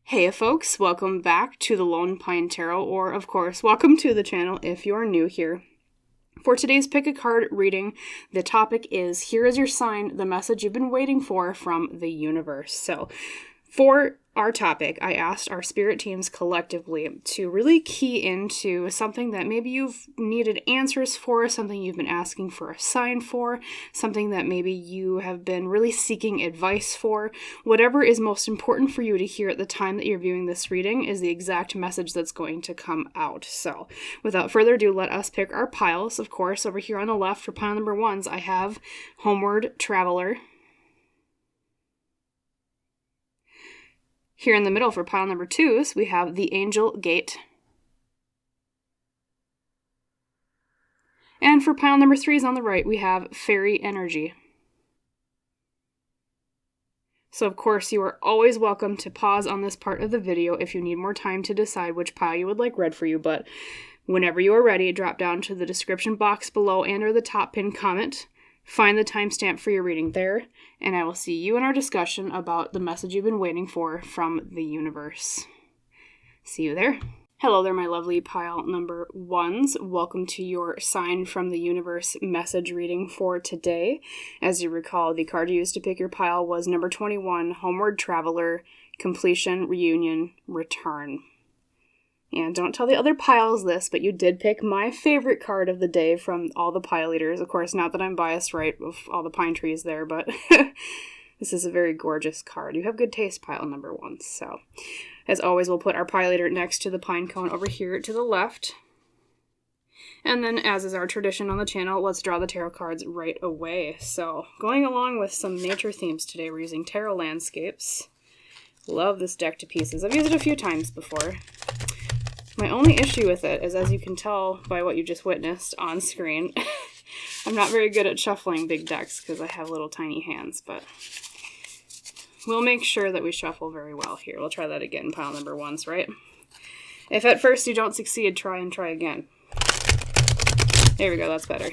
Hey folks, welcome back to the Lone Pine Tarot, or of course, welcome to the channel if you're new here. For today's Pick a Card reading, the topic is, here is your sign, the message you've been waiting for from the universe. So, for our topic, I asked our spirit teams collectively to really key into something that maybe you've needed answers for, something you've been asking for a sign for, something that maybe you have been really seeking advice for. Whatever is most important for you to hear at the time that you're viewing this reading is the exact message that's going to come out. So, without further ado, let us pick our piles. Of course, over here on the left for pile number 1s, I have Homeward, Traveler. Here in the middle for pile number 2s, we have the Angel Gate. And for pile number 3s on the right, we have Faery Energy. So of course, you are always welcome to pause on this part of the video if you need more time to decide which pile you would like read for you, but whenever you are ready, drop down to the description box below and or the top pinned comment. Find the timestamp for your reading there, and I will see you in our discussion about the message you've been waiting for from the universe. See you there. Hello there, my lovely pile number 1s. Welcome to your sign from the universe message reading for today. As you recall, the card you used to pick your pile was number 21, Homeward, Traveler, Completion, Reunion, Return. And don't tell the other piles this, but you did pick my favorite card of the day from all the pile leaders. Of course, not that I'm biased, right, with all the pine trees there, but this is a very gorgeous card. You have good taste, pile number 1. So, as always, we'll put our pile leader next to the pine cone over here to the left. And then, as is our tradition on the channel, let's draw the tarot cards right away. So, going along with some nature themes today, we're using tarot landscapes. Love this deck to pieces. I've used it a few times before. My only issue with it is, as you can tell by what you just witnessed on screen, I'm not very good at shuffling big decks because I have little tiny hands, but we'll make sure that we shuffle very well here. We'll try that again, pile number 1s, right? If at first you don't succeed, try and try again. There we go, that's better.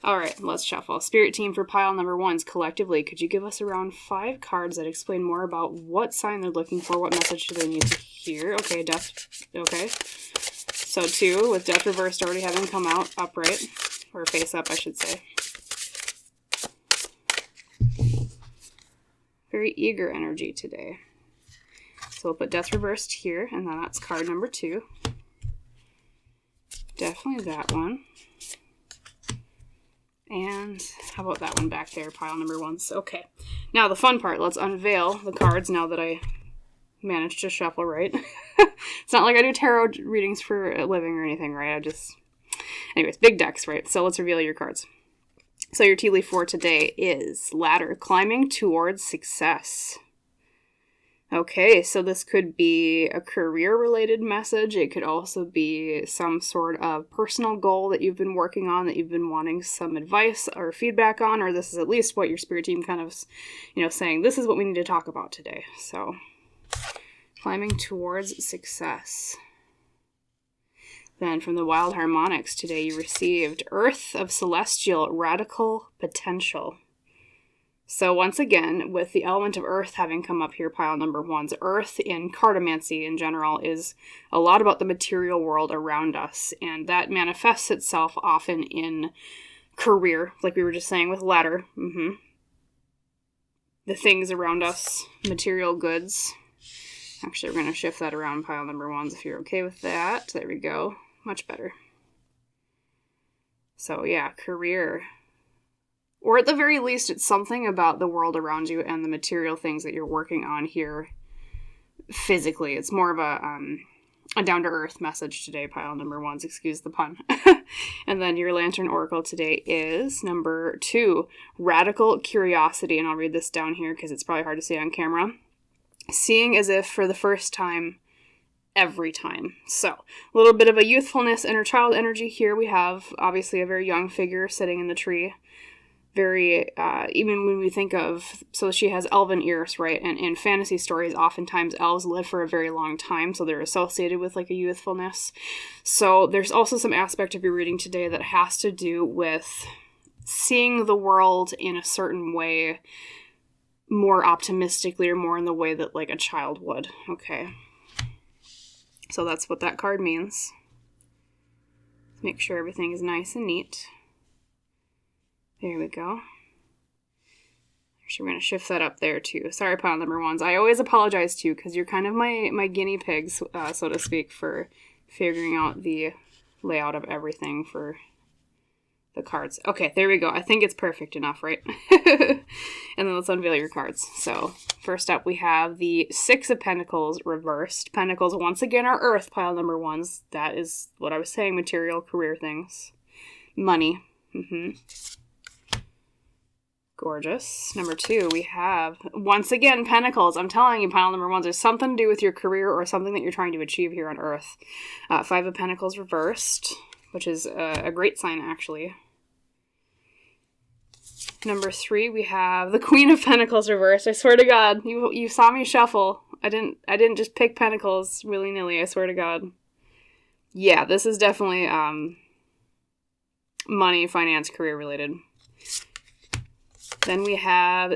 Alright, let's shuffle. Spirit team for pile number 1s collectively, could you give us around 5 cards that explain more about what sign they're looking for, what message do they need to hear? Okay, death, okay. So 2, with death reversed already having come out upright, or face up, I should say. Very eager energy today. So we'll put death reversed here, and then that's card number 2. Definitely that one. And how about that one back there, pile number 1s? Okay. Now the fun part, let's unveil the cards now that I managed to shuffle right. It's not like I do tarot readings for a living or anything, right? Anyways, big decks, right? So let's reveal your cards. So your tea leaf for today is Ladder, climbing towards success. Okay, so this could be a career-related message. It could also be some sort of personal goal that you've been working on, that you've been wanting some advice or feedback on, or this is at least what your spirit team kind of, saying, this is what we need to talk about today. So, climbing towards success. Then from the Wild Harmonics today, you received Earth of Celestial Radical Potential. So once again, with the element of earth having come up here, pile number 1s, earth in cartomancy in general is a lot about the material world around us, and that manifests itself often in career, like we were just saying with ladder. The things around us, material goods. Actually, we're going to shift that around, pile number 1s, if you're okay with that. There we go. Much better. So yeah, career. Or at the very least, it's something about the world around you and the material things that you're working on here physically. It's more of a down-to-earth message today, pile number 1s, excuse the pun. And then your Lantern Oracle today is number 2, Radical Curiosity. And I'll read this down here because it's probably hard to see on camera. Seeing as if for the first time, every time. So, a little bit of a youthfulness, inner child energy here. We have, obviously, a very young figure sitting in the tree. Very, even when we think of, so she has elven ears, right? And in fantasy stories, oftentimes elves live for a very long time, so they're associated with like a youthfulness. So there's also some aspect of your reading today that has to do with seeing the world in a certain way more optimistically or more in the way that like a child would. Okay. So that's what that card means. Make sure everything is nice and neat. There we go. Actually, we're going to shift that up there too. Sorry, pile number ones. I always apologize too, because you're kind of my guinea pigs, so to speak, for figuring out the layout of everything for the cards. Okay, there we go. I think it's perfect enough, right? And then let's unveil your cards. So first up, we have the Six of Pentacles reversed. Pentacles, once again, are Earth, pile number ones. That is what I was saying, material, career things. Money. Gorgeous. Number two, we have, once again, Pentacles. I'm telling you, pile number ones, there's something to do with your career or something that you're trying to achieve here on Earth. Five of Pentacles reversed, which is a great sign, actually. Number three, we have the Queen of Pentacles reversed. I swear to God, you saw me shuffle. I didn't just pick Pentacles willy-nilly, I swear to God. Yeah, this is definitely money, finance, career related. Then we have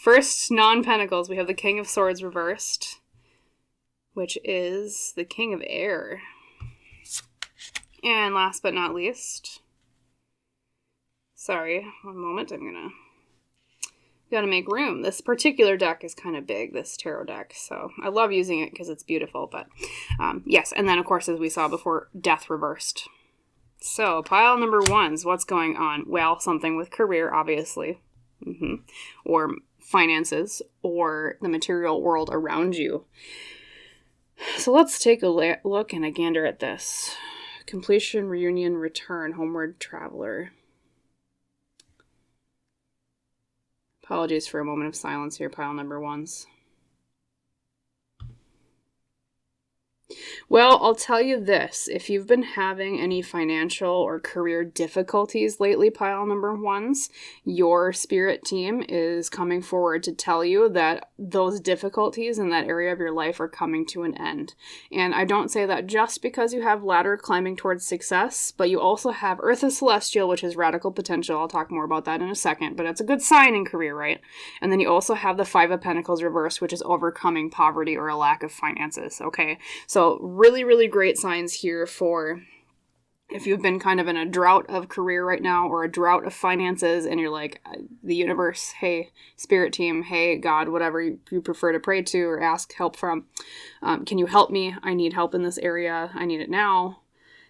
first non-Pentacles, we have the King of Swords reversed, which is the King of Air. And last but not least, sorry, one moment, gotta make room. This particular deck is kind of big, this tarot deck, so I love using it because it's beautiful, but yes, and then of course, as we saw before, Death reversed. So, pile number ones, what's going on? Well, something with career, obviously, or finances, or the material world around you. So let's take a look and a gander at this. Completion, reunion, return, homeward traveler. Apologies for a moment of silence here, pile number ones. Well, I'll tell you this. If you've been having any financial or career difficulties lately, pile number ones, your spirit team is coming forward to tell you that those difficulties in that area of your life are coming to an end. And I don't say that just because you have ladder climbing towards success, but you also have Earth of Celestial, which is radical potential. I'll talk more about that in a second, but it's a good sign in career, right? And then you also have the Five of Pentacles reversed, which is overcoming poverty or a lack of finances, okay? So really, really great signs here for if you've been kind of in a drought of career right now or a drought of finances and you're like, the universe, hey, spirit team, hey, God, whatever you prefer to pray to or ask help from, can you help me? I need help in this area. I need it now.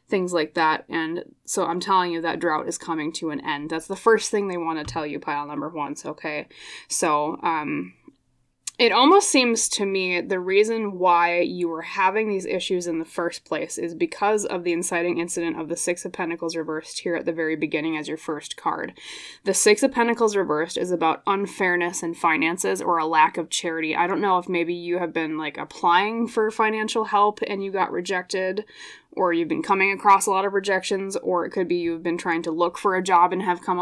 Things like that. And so I'm telling you that drought is coming to an end. That's the first thing they want to tell you, pile number ones, okay? So, it almost seems to me the reason why you were having these issues in the first place is because of the inciting incident of the Six of Pentacles reversed here at the very beginning as your first card. The Six of Pentacles reversed is about unfairness in finances or a lack of charity. I don't know if maybe you have been like applying for financial help and you got rejected, or you've been coming across a lot of rejections, or it could be you've been trying to look for a job and have come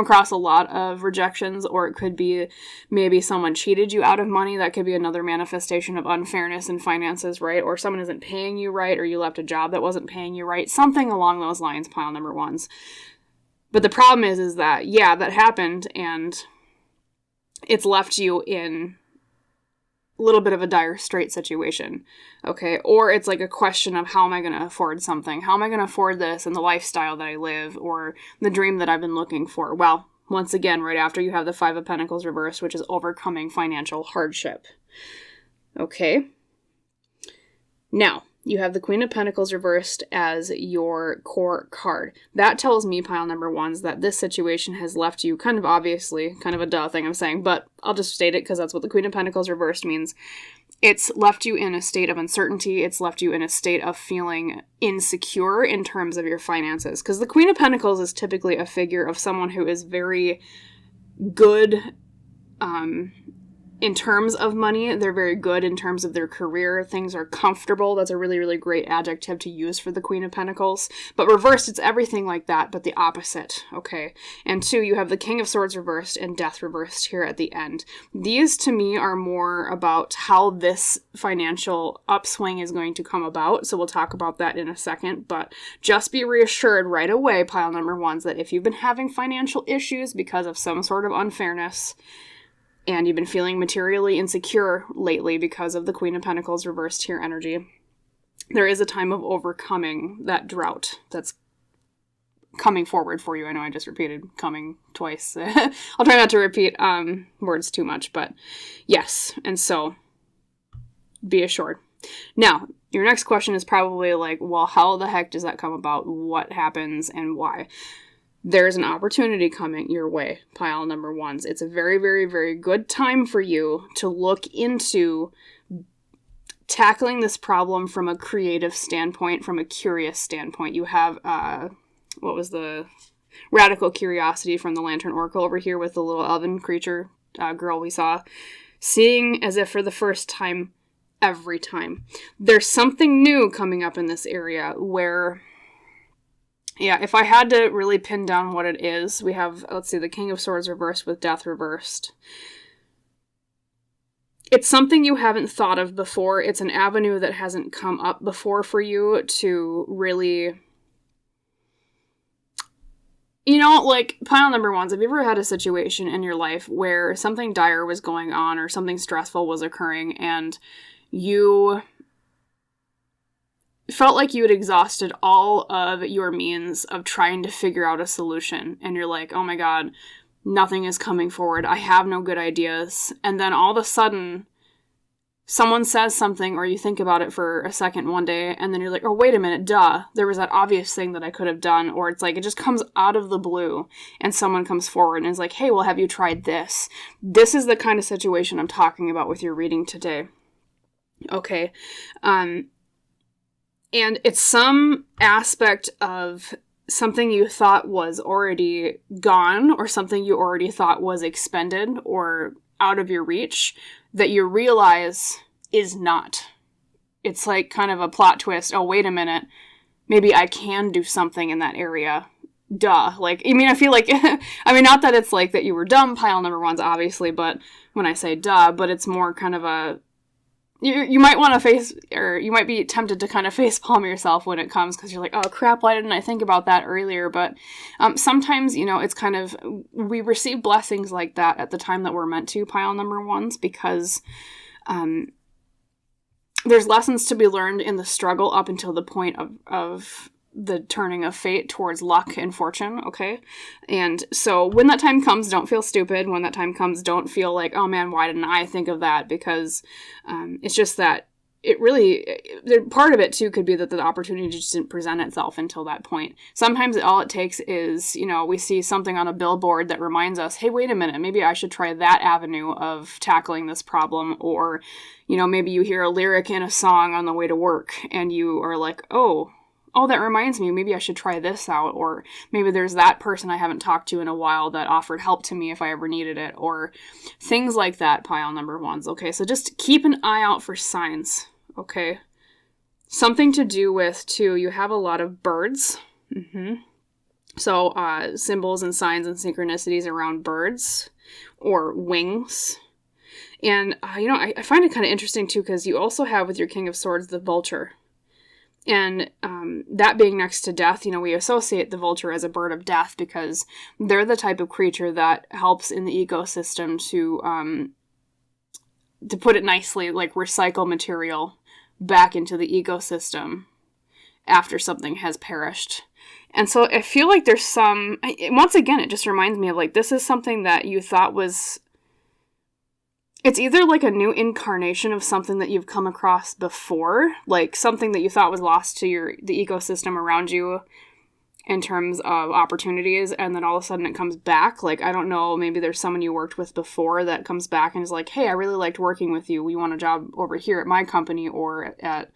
across a lot of rejections, or it could be maybe someone cheated you out of money. That could be another manifestation of unfairness in finances, right? Or someone isn't paying you right, or you left a job that wasn't paying you right. Something along those lines, pile number ones. But the problem is that, yeah, that happened, and it's left you in a little bit of a dire straight situation, okay? Or it's like a question of how am I going to afford something? How am I going to afford this and the lifestyle that I live or the dream that I've been looking for? Well, once again, right after you have the Five of Pentacles reversed, which is overcoming financial hardship, okay? Now, you have the Queen of Pentacles reversed as your core card. That tells me, pile number ones, that this situation has left you kind of obviously, kind of a duh thing I'm saying, but I'll just state it because that's what the Queen of Pentacles reversed means. It's left you in a state of uncertainty. It's left you in a state of feeling insecure in terms of your finances. Because the Queen of Pentacles is typically a figure of someone who is very good in terms of money, they're very good in terms of their career. Things are comfortable. That's a really, really great adjective to use for the Queen of Pentacles. But reversed, it's everything like that, but the opposite, okay? And 2, you have the King of Swords reversed and Death reversed here at the end. These, to me, are more about how this financial upswing is going to come about, so we'll talk about that in a second, but just be reassured right away, pile number 1s, that if you've been having financial issues because of some sort of unfairness, and you've been feeling materially insecure lately because of the Queen of Pentacles reversed here energy, there is a time of overcoming that drought that's coming forward for you. I know I just repeated coming twice. I'll try not to repeat words too much, but yes. And so be assured. Now, your next question is probably like, well, how the heck does that come about? What happens and why? There's an opportunity coming your way, pile number 1s. It's a very, very, very good time for you to look into tackling this problem from a creative standpoint, from a curious standpoint. You have, what was the radical curiosity from the Lantern Oracle over here with the little elven creature girl we saw, seeing as if for the first time every time. There's something new coming up in this area where... yeah, if I had to really pin down what it is, we have, let's see, the King of Swords reversed with Death reversed. It's something you haven't thought of before. It's an avenue that hasn't come up before for you to really... you know, like, pile number 1s, have you ever had a situation in your life where something dire was going on or something stressful was occurring and you... felt like you had exhausted all of your means of trying to figure out a solution, and you're like, oh my god, nothing is coming forward, I have no good ideas, and then all of a sudden, someone says something, or you think about it for a second one day, and then you're like, oh, wait a minute, duh, there was that obvious thing that I could have done, or it's like, it just comes out of the blue, and someone comes forward and is like, hey, well, have you tried this? This is the kind of situation I'm talking about with your reading today. Okay, and it's some aspect of something you thought was already gone or something you already thought was expended or out of your reach that you realize is not. It's like kind of a plot twist. Oh, wait a minute. Maybe I can do something in that area. Duh. Like, I mean, I feel like, I mean, not that it's like that you were dumb, pile number 1s, obviously, but when I say duh, but it's more kind of a... You might want to face, or you might be tempted to kind of face palm yourself when it comes, because you're like, oh crap, why didn't I think about that earlier? But sometimes, you know, it's kind of, we receive blessings like that at the time that we're meant to, pile number 1s, because there's lessons to be learned in the struggle up until the point of the turning of fate towards luck and fortune, okay? And so when that time comes, don't feel stupid. When that time comes, don't feel like, oh man, why didn't I think of that? Because it's just that it really, part of it too could be that the opportunity just didn't present itself until that point. Sometimes all it takes is, you know, we see something on a billboard that reminds us, hey, wait a minute, maybe I should try that avenue of tackling this problem. Or, you know, maybe you hear a lyric in a song on the way to work and you are like, oh, that reminds me, maybe I should try this out, or maybe there's that person I haven't talked to in a while that offered help to me if I ever needed it, or things like that, pile number 1s, okay? So just keep an eye out for signs, okay? Something to do with, too, you have a lot of birds, so symbols and signs and synchronicities around birds, or wings, and, you know, I find it kind of interesting, too, because you also have, with your King of Swords, the vulture. And that being next to death, you know, we associate the vulture as a bird of death because they're the type of creature that helps in the ecosystem to put it nicely, like recycle material back into the ecosystem after something has perished. And so I feel like there's some, once again, it just reminds me of like, this is something that you thought was, it's either like a new incarnation of something that you've come across before, like something that you thought was lost to the ecosystem around you in terms of opportunities, and then all of a sudden it comes back. Like, I don't know, maybe there's someone you worked with before that comes back and is like, hey, I really liked working with you. We want a job over here at my company or at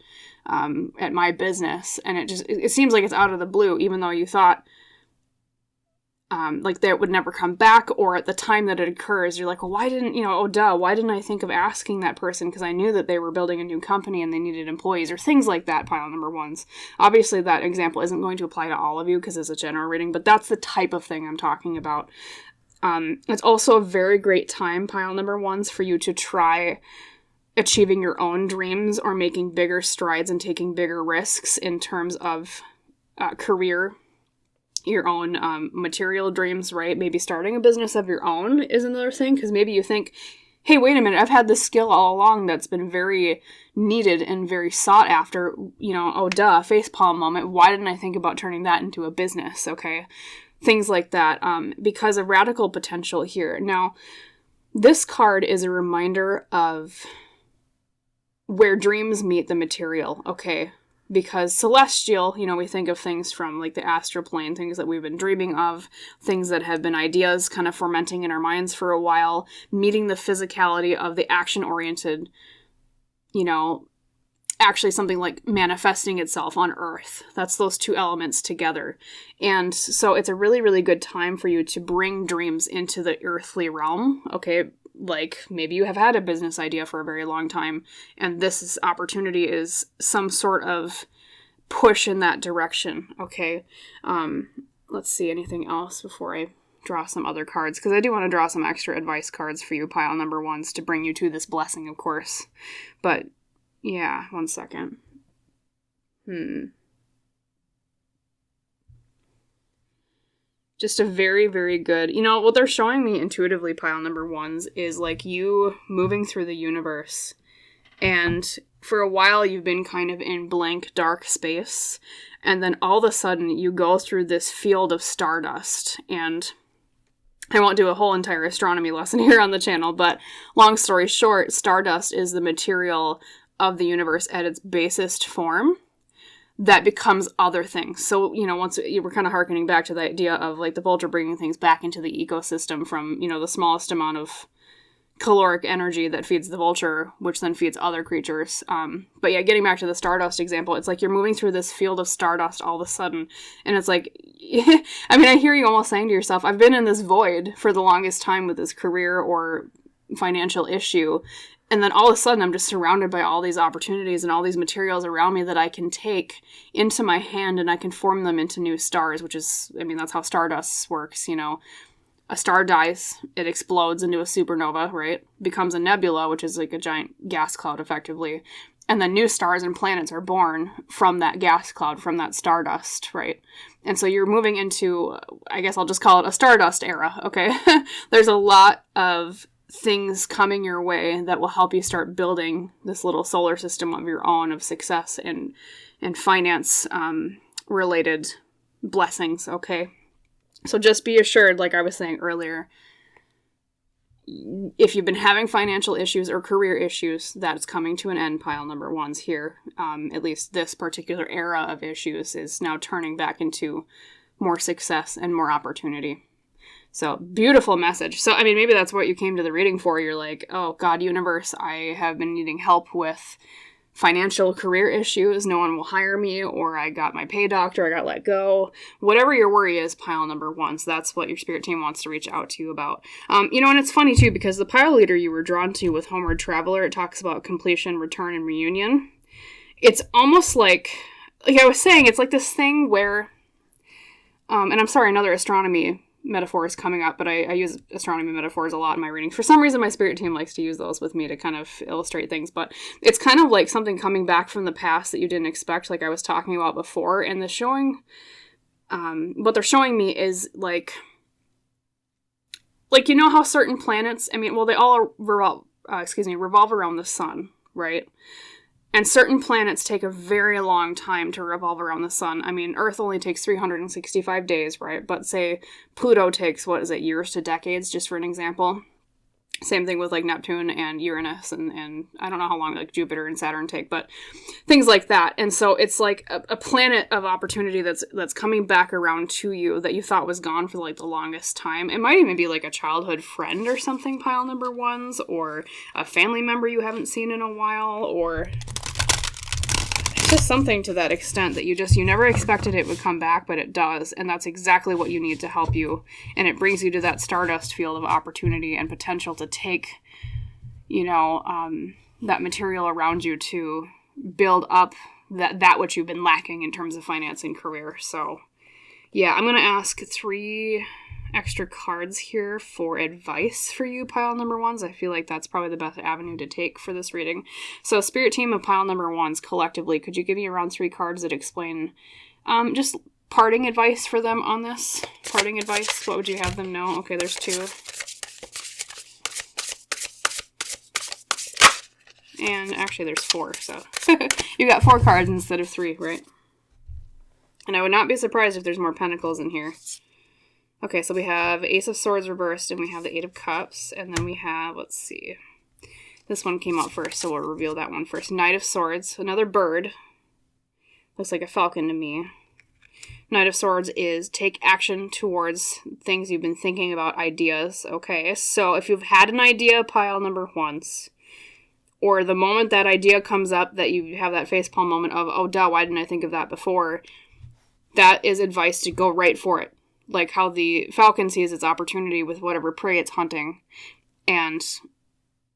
my business. And it seems like it's out of the blue, even though you thought, like that would never come back, or at the time that it occurs, you're like, well, why didn't, why didn't I think of asking that person? Because I knew that they were building a new company and they needed employees, or things like that, pile number ones. Obviously, that example isn't going to apply to all of you because it's a general reading, but that's the type of thing I'm talking about. It's also a very great time, pile number ones, for you to try achieving your own dreams or making bigger strides and taking bigger risks in terms of career, your own material dreams, right? Maybe starting a business of your own is another thing, because maybe you think, hey, wait a minute, I've had this skill all along that's been very needed and very sought after, oh duh, facepalm moment, why didn't I think about turning that into a business, okay? Things like that, because of radical potential here. Now, this card is a reminder of where dreams meet the material, okay? Because celestial, we think of things from like the astral plane, things that we've been dreaming of, things that have been ideas kind of fermenting in our minds for a while, meeting the physicality of the action-oriented, actually something like manifesting itself on Earth. That's those two elements together. And so it's a really, really good time for you to bring dreams into the earthly realm, okay? Like, maybe you have had a business idea for a very long time, and this opportunity is some sort of push in that direction, okay? Let's see, anything else before I draw some other cards? Because I do want to draw some extra advice cards for you, pile number ones, to bring you to this blessing, of course. But, yeah, one second. Just a very, very good, what they're showing me intuitively, pile number ones, is like you moving through the universe. And for a while you've been kind of in blank, dark space. And then all of a sudden you go through this field of stardust. And I won't do a whole entire astronomy lesson here on the channel, but long story short, stardust is the material of the universe at its basest form that becomes other things. So, once you were kind of harkening back to the idea of like the vulture bringing things back into the ecosystem from, the smallest amount of caloric energy that feeds the vulture, which then feeds other creatures. But yeah, getting back to the stardust example, it's like you're moving through this field of stardust all of a sudden. And it's like, I hear you almost saying to yourself, I've been in this void for the longest time with this career or financial issue. And then all of a sudden, I'm just surrounded by all these opportunities and all these materials around me that I can take into my hand, and I can form them into new stars, which is, that's how stardust works, A star dies, it explodes into a supernova, right? Becomes a nebula, which is like a giant gas cloud, effectively. And then new stars and planets are born from that gas cloud, from that stardust, right? And so you're moving into, I guess I'll just call it a stardust era, okay? There's a lot of things coming your way that will help you start building this little solar system of your own of success and finance related blessings, okay? So just be assured, like I was saying earlier, if you've been having financial issues or career issues, that's coming to an end, pile number ones here. At least this particular era of issues is now turning back into more success and more opportunity. So, beautiful message. So, maybe that's what you came to the reading for. You're like, oh, God, universe, I have been needing help with financial career issues. No one will hire me, or I got my pay doctor, I got let go. Whatever your worry is, pile number one. So that's what your spirit team wants to reach out to you about. And it's funny, too, because the pile leader you were drawn to with Homeward Traveler, it talks about completion, return, and reunion. It's almost like I was saying, it's like this thing where, and I'm sorry, another astronomy metaphor is coming up, but I use astronomy metaphors a lot in my readings. For some reason, my spirit team likes to use those with me to kind of illustrate things, but it's kind of like something coming back from the past that you didn't expect, like I was talking about before. And the showing, what they're showing me is like how certain planets, they all revolve around the sun, right? And certain planets take a very long time to revolve around the sun. Earth only takes 365 days, right? But say Pluto takes, years to decades, just for an example. Same thing with like Neptune and Uranus, and I don't know how long like Jupiter and Saturn take, but things like that. And so it's like a planet of opportunity that's coming back around to you that you thought was gone for like the longest time. It might even be like a childhood friend or something, pile number ones, or a family member you haven't seen in a while, or it's just something to that extent that you never expected it would come back, but it does. And that's exactly what you need to help you. And it brings you to that stardust field of opportunity and potential to take, that material around you to build up that which you've been lacking in terms of finance and career. So yeah, I'm going to ask 3 extra cards here for advice for you pile number ones. I feel like that's probably the best avenue to take for this reading. So spirit team of pile number ones collectively, could you give me around 3 cards that explain just parting advice for them on this? Parting advice, what would you have them know? Okay, there's 2. And actually there's 4, so you got 4 cards instead of 3, right? And I would not be surprised if there's more pentacles in here. Okay, so we have Ace of Swords reversed, and we have the 8 of Cups, and then we have, let's see, this one came out first, so we'll reveal that one first. Knight of Swords, another bird. Looks like a falcon to me. Knight of Swords is take action towards things you've been thinking about, ideas. Okay, so if you've had an idea, pile number ones, or the moment that idea comes up that you have that facepalm moment of, oh, duh, why didn't I think of that before? That is advice to go right for it. Like how the falcon sees its opportunity with whatever prey it's hunting. And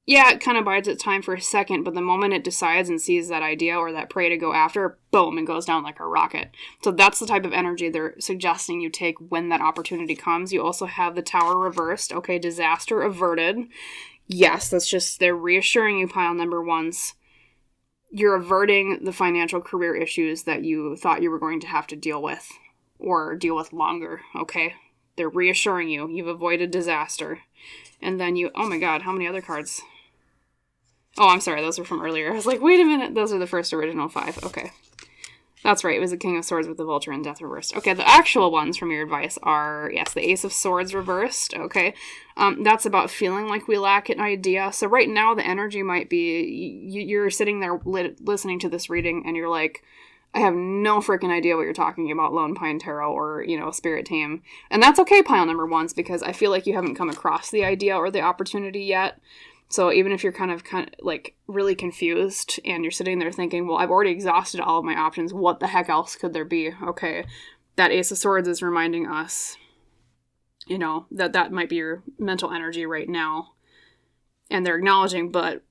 yeah, it kind of bides its time for a second, but the moment it decides and sees that idea or that prey to go after, boom, it goes down like a rocket. So that's the type of energy they're suggesting you take when that opportunity comes. You also have the Tower reversed. Okay, disaster averted. Yes, that's just, they're reassuring you, pile number ones. You're averting the financial career issues that you thought you were going to have to deal with. Or deal with longer, okay? They're reassuring you. You've avoided disaster. And then oh my god, how many other cards? Oh, I'm sorry, those were from earlier. I was like, wait a minute, those are the first original 5. Okay. That's right, it was the King of Swords with the Vulture and Death reversed. Okay, the actual ones from your advice are, yes, the Ace of Swords reversed, okay? That's about feeling like we lack an idea. So right now, the energy might be, you're sitting there listening to this reading, and you're like, I have no freaking idea what you're talking about, Lone Pine Tarot or, Spirit Team. And that's okay, pile number ones, because I feel like you haven't come across the idea or the opportunity yet. So even if you're kind of like really confused and you're sitting there thinking, well, I've already exhausted all of my options, what the heck else could there be? Okay, that Ace of Swords is reminding us, that might be your mental energy right now. And they're acknowledging, but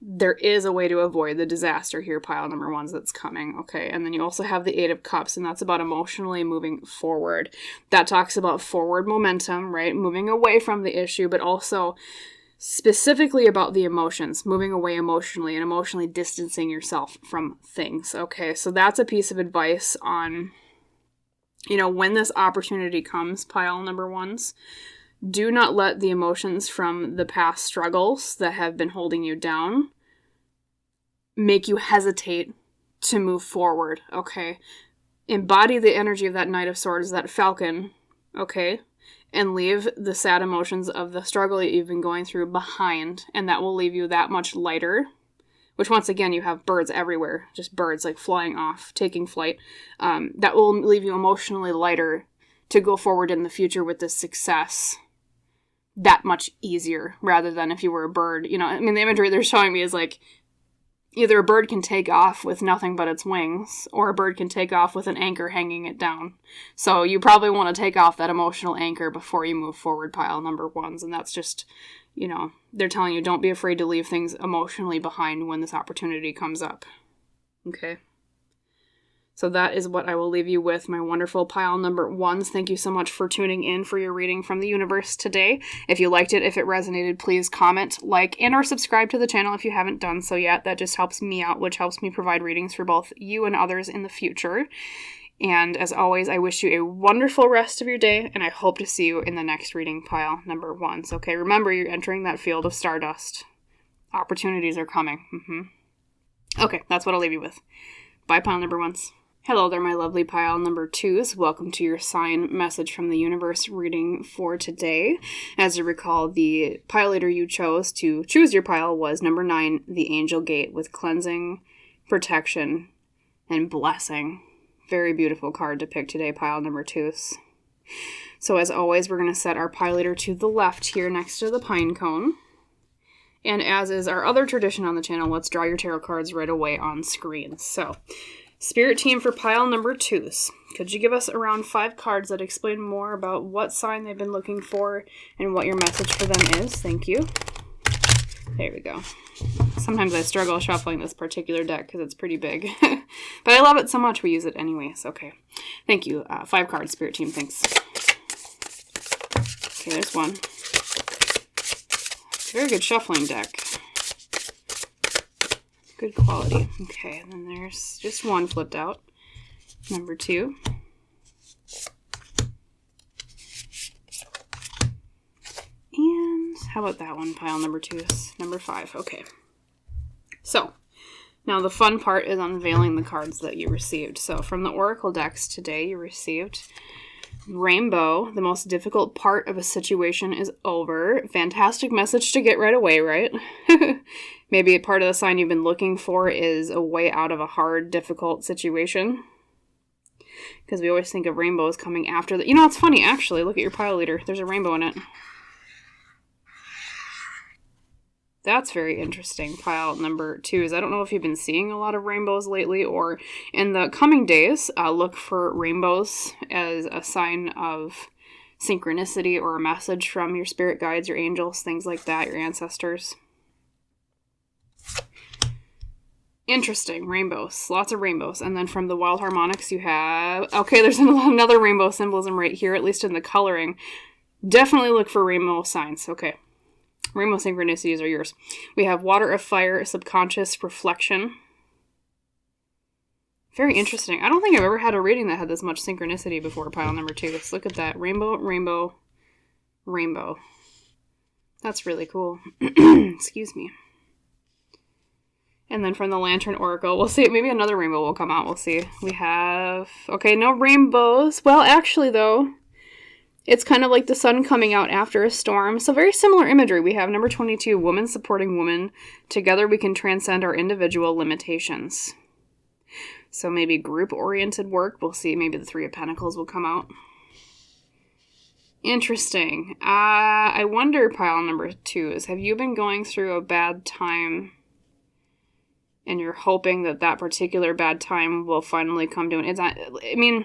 there is a way to avoid the disaster here, pile number ones, that's coming, okay? And then you also have the 8 of Cups, and that's about emotionally moving forward. That talks about forward momentum, right? Moving away from the issue, but also specifically about the emotions, moving away emotionally and emotionally distancing yourself from things, okay? So that's a piece of advice on, when this opportunity comes, pile number ones, do not let the emotions from the past struggles that have been holding you down make you hesitate to move forward, okay? Embody the energy of that Knight of Swords, that falcon, okay? And leave the sad emotions of the struggle that you've been going through behind, and that will leave you that much lighter, which once again, you have birds everywhere, just birds like flying off, taking flight. That will leave you emotionally lighter to go forward in the future with this success that much easier, rather than if you were a bird. The imagery they're showing me is like, either a bird can take off with nothing but its wings, or a bird can take off with an anchor hanging it down. So you probably want to take off that emotional anchor before you move forward, pile number ones. And that's just, they're telling you, don't be afraid to leave things emotionally behind when this opportunity comes up. Okay? So that is what I will leave you with, my wonderful pile number ones. Thank you so much for tuning in for your reading from the universe today. If you liked it, if it resonated, please comment, like, and or subscribe to the channel if you haven't done so yet. That just helps me out, which helps me provide readings for both you and others in the future. And as always, I wish you a wonderful rest of your day, and I hope to see you in the next reading, pile number ones. Okay, remember, you're entering that field of stardust. Opportunities are coming. Okay, that's what I'll leave you with. Bye, pile number ones. Hello there, my lovely pile number twos. Welcome to your sign message from the universe reading for today. As you recall, the pile leader you chose to choose your pile was number 9, the Angel Gate, with cleansing, protection, and blessing. Very beautiful card to pick today, pile number twos. So as always, we're going to set our pile leader to the left here next to the pine cone. And as is our other tradition on the channel, let's draw your tarot cards right away on screen. So Spirit team for pile number 2s. Could you give us around 5 cards that explain more about what sign they've been looking for and what your message for them is? Thank you. There we go. Sometimes I struggle shuffling this particular deck because it's pretty big. But I love it so much we use it anyways. Okay. Thank you. 5 cards, Spirit team. Thanks. Okay, there's one. Very good shuffling deck. Good quality. Okay, and then there's just one flipped out. Number 2. And how about that one? Pile number 2 is number 5. Okay. So, now the fun part is unveiling the cards that you received. So, from the Oracle decks today, you received Rainbow. The most difficult part of a situation is over. Fantastic message to get right away, right? Maybe a part of the sign you've been looking for is a way out of a hard, difficult situation. Because we always think of rainbows coming after the... You know, it's funny, actually. Look at your pile leader. There's a rainbow in it. That's very interesting. Pile number 2 is, I don't know if you've been seeing a lot of rainbows lately, or in the coming days, look for rainbows as a sign of synchronicity or a message from your spirit guides, your angels, things like that, your ancestors. Interesting. Rainbows. Lots of rainbows. And then from the Wild Harmonics you have... Okay, there's another rainbow symbolism right here, at least in the coloring. Definitely look for rainbow signs. Okay. Rainbow synchronicities are yours. We have Water of Fire, Subconscious Reflection. Very interesting. I don't think I've ever had a reading that had this much synchronicity before, pile number 2. Let's look at that. Rainbow, rainbow, rainbow. That's really cool. Excuse me. And then from the Lantern Oracle, we'll see. Maybe another rainbow will come out. We'll see. We have... Okay, no rainbows. Well, actually, though, it's kind of like the sun coming out after a storm. So very similar imagery. We have number 22, Woman Supporting Woman. Together we can transcend our individual limitations. So maybe group-oriented work. We'll see. Maybe the 3 of Pentacles will come out. Interesting. I wonder, pile number 2 is, have you been going through a bad time and you're hoping that that particular bad time will finally come to an end? I mean,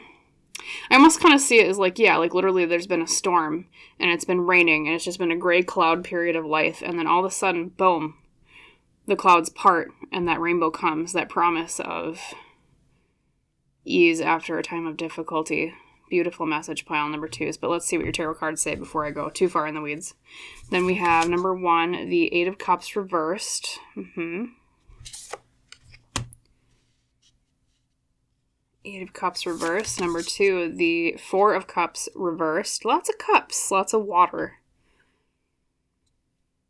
I almost kind of see it as like, yeah, like literally there's been a storm and it's been raining and it's just been a gray cloud period of life, and then all of a sudden, boom, the clouds part and that rainbow comes, that promise of ease after a time of difficulty. Beautiful message, pile number 2s. But let's see what your tarot cards say before I go too far in the weeds. Then we have number 1, the 8 of Cups reversed. Eight of Cups reversed. Number 2, the 4 of Cups reversed. Lots of cups, lots of water.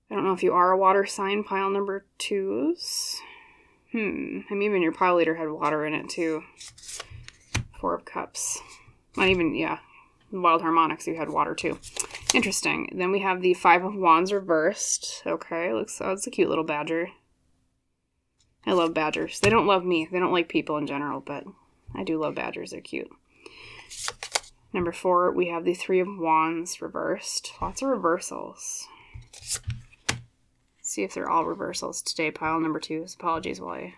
I don't know if you are a water sign, pile number 2s. And even your pile leader had water in it too. 4 of Cups. Not even, yeah. Wild Harmonics, you had water too. Interesting. Then we have the 5 of Wands reversed. Okay, looks, oh, it's a cute little badger. I love badgers. They don't love me. They don't like people in general, but I do love badgers. They're cute. Number 4, we have the 3 of Wands reversed. Lots of reversals. Let's see if they're all reversals today. Pile number 2. Apologies while I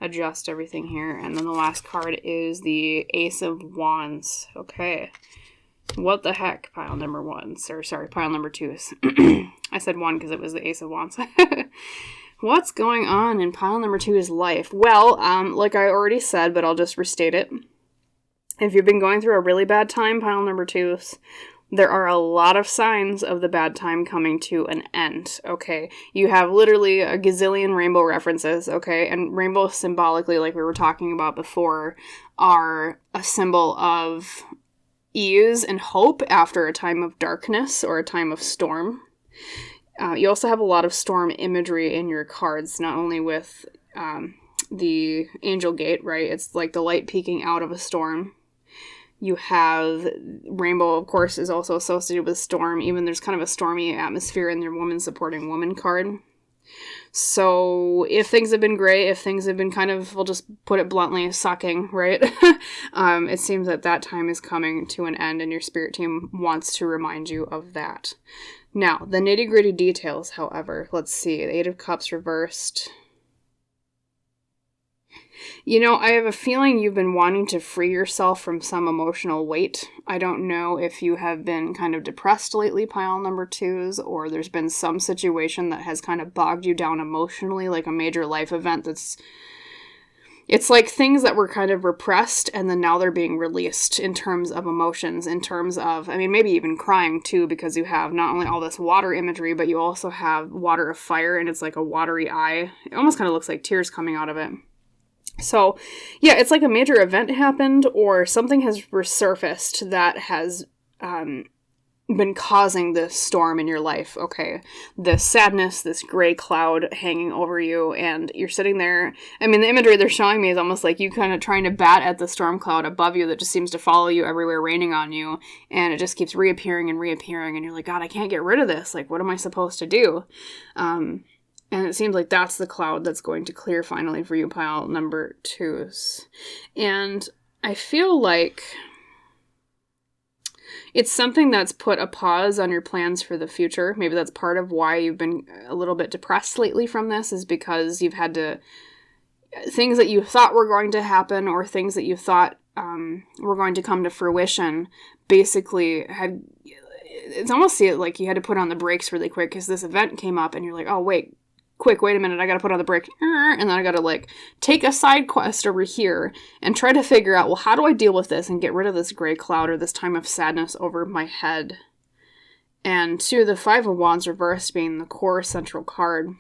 adjust everything here. And then the last card is the Ace of Wands. Okay. What the heck, pile number 1s? Or sorry, pile number 2s. I said 1 because it was the Ace of Wands. What's going on in pile number 2's life? Well, like I already said, but I'll just restate it. If you've been going through a really bad time, pile number 2's, there are a lot of signs of the bad time coming to an end, okay? You have literally a gazillion rainbow references, okay? And rainbows symbolically, like we were talking about before, are a symbol of ease and hope after a time of darkness or a time of storm. You also have a lot of storm imagery in your cards, not only with the Angel Gate, right? It's like the light peeking out of a storm. You have rainbow, of course, is also associated with storm. Even there's kind of a stormy atmosphere in your Woman Supporting Woman card. So if things have been great, if things have been kind of, we'll just put it bluntly, sucking, right? It seems that that time is coming to an end, and your spirit team wants to remind you of that. Now, the nitty-gritty details, however, let's see. The 8 of Cups reversed. I have a feeling you've been wanting to free yourself from some emotional weight. I don't know if you have been kind of depressed lately, pile number 2s, or there's been some situation that has kind of bogged you down emotionally, like a major life event it's like things that were kind of repressed and then now they're being released in terms of emotions, in terms of, maybe even crying too, because you have not only all this water imagery, but you also have water of fire, and it's like a watery eye. It almost kind of looks like tears coming out of it. So, yeah, it's like a major event happened or something has resurfaced that has been causing this storm in your life, okay? This sadness, this gray cloud hanging over you, and you're sitting there. The imagery they're showing me is almost like you kind of trying to bat at the storm cloud above you that just seems to follow you everywhere, raining on you, and it just keeps reappearing, and you're like, God, I can't get rid of this. Like, what am I supposed to do? And it seems like that's the cloud that's going to clear finally for you, pile number 2s. And I feel like it's something that's put a pause on your plans for the future. Maybe that's part of why you've been a little bit depressed lately from this, is because you've had to, things that you thought were going to happen or things that you thought were going to come to fruition, basically it's almost like you had to put on the brakes really quick because this event came up and you're like, oh, wait a minute, I gotta put on the brake, and then I gotta, take a side quest over here and try to figure out, well, how do I deal with this and get rid of this gray cloud or this time of sadness over my head? And 2, the 5 of Wands reversed being the core central card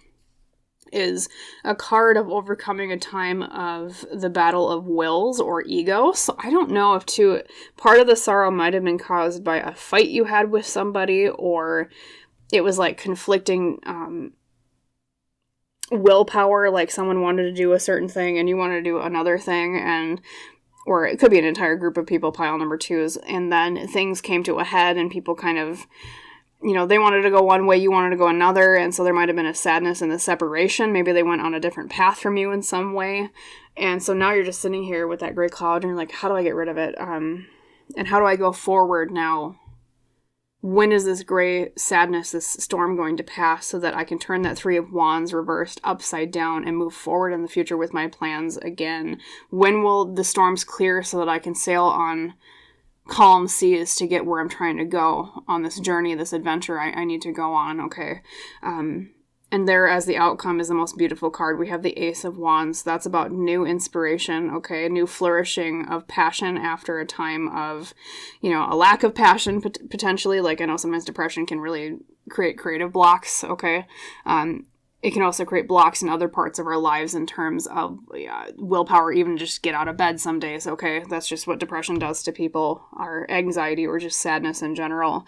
is a card of overcoming a time of the battle of wills or ego. So I don't know if part of the sorrow might have been caused by a fight you had with somebody, or it was conflicting willpower, like someone wanted to do a certain thing and you wanted to do another thing, or it could be an entire group of people, pile number 2s, and then things came to a head and people kind of, they wanted to go one way, you wanted to go another, and so there might have been a sadness in the separation. Maybe they went on a different path from you in some way, and so now you're just sitting here with that gray cloud and you're like, how do I get rid of it? And how do I go forward now? When is this gray sadness, this storm going to pass so that I can turn that 3 of Wands reversed upside down and move forward in the future with my plans again? When will the storms clear so that I can sail on calm seas to get where I'm trying to go on this journey, this adventure I need to go on, okay? And there, as the outcome, is the most beautiful card. We have the Ace of Wands. That's about new inspiration, okay? New flourishing of passion after a time of, a lack of passion, potentially. I know sometimes depression can really create creative blocks, okay? It can also create blocks in other parts of our lives in terms of willpower, even just get out of bed some days, okay? That's just what depression does to people, our anxiety or just sadness in general.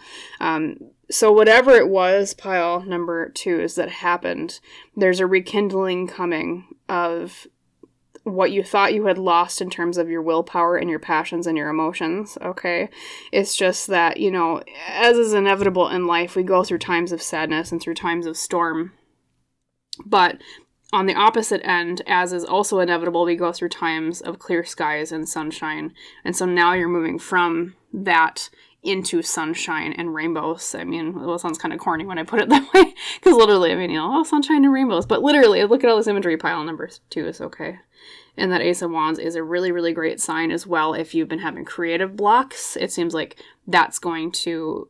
So whatever it was, pile number 2s, that happened, there's a rekindling coming of what you thought you had lost in terms of your willpower and your passions and your emotions, okay? It's just that, as is inevitable in life, we go through times of sadness and through times of storm. But on the opposite end, as is also inevitable, we go through times of clear skies and sunshine. And so now you're moving from that into sunshine and rainbows. It sounds kind of corny when I put it that way, because literally, sunshine and rainbows. But literally, look at all this imagery, pile number 2s, okay? And that Ace of Wands is a really, really great sign as well. If you've been having creative blocks, it seems like that's going to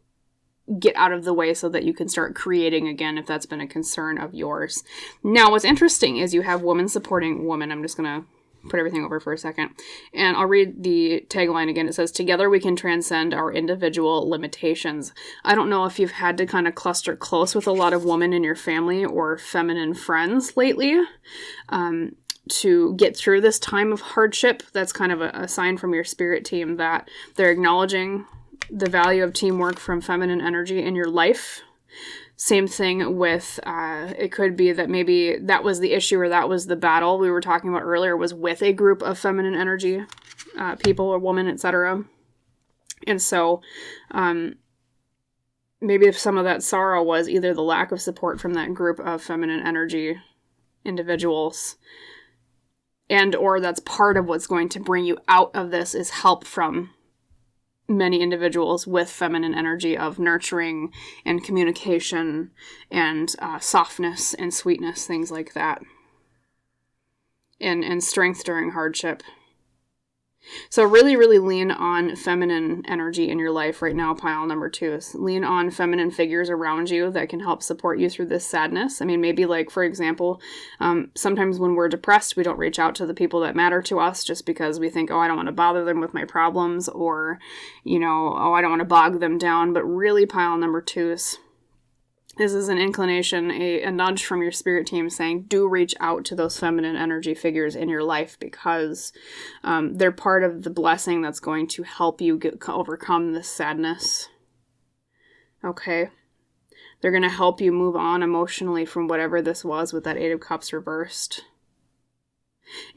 get out of the way so that you can start creating again if that's been a concern of yours. Now, what's interesting is you have woman supporting woman. I'm just going to put everything over for a second. And I'll read the tagline again. It says, together we can transcend our individual limitations. I don't know if you've had to kind of cluster close with a lot of women in your family or feminine friends lately to get through this time of hardship. That's kind of a sign from your spirit team that they're acknowledging the value of teamwork from feminine energy in your life. Same thing with, it could be that maybe that was the issue or that was the battle we were talking about earlier, was with a group of feminine energy people or women, etc. And so maybe if some of that sorrow was either the lack of support from that group of feminine energy individuals, and or that's part of what's going to bring you out of this is help from many individuals with feminine energy of nurturing and communication and softness and sweetness, things like that. and strength during hardship. So really, really lean on feminine energy in your life right now, pile number 2. Lean on feminine figures around you that can help support you through this sadness. I mean, maybe like, for example, sometimes when we're depressed, we don't reach out to the people that matter to us just because we think, oh, I don't want to bother them with my problems, or, oh, I don't want to bog them down. But really, pile number 2 this is an inclination, a nudge from your spirit team saying, do reach out to those feminine energy figures in your life, because they're part of the blessing that's going to help you overcome this sadness. Okay? They're going to help you move on emotionally from whatever this was with that 8 of Cups reversed.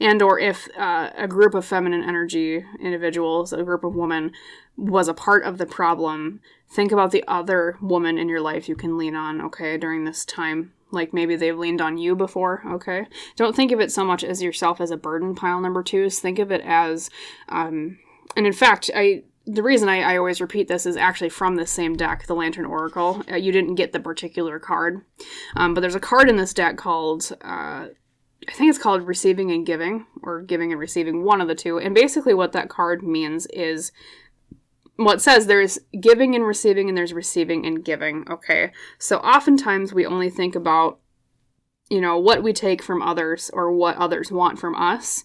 And or if a group of feminine energy individuals, a group of women, was a part of the problem, think about the other woman in your life you can lean on, okay, during this time. Like maybe they've leaned on you before, okay? Don't think of it so much as yourself as a burden, pile number 2. Think of it as, and in fact, the reason I always repeat this is actually from the same deck, the Lantern Oracle. You didn't get the particular card, but there's a card in this deck called... I think it's called Receiving and Giving, or Giving and Receiving, one of the two. And basically what that card means is, well, it says there's giving and receiving, and there's receiving and giving, okay? So oftentimes we only think about, what we take from others or what others want from us.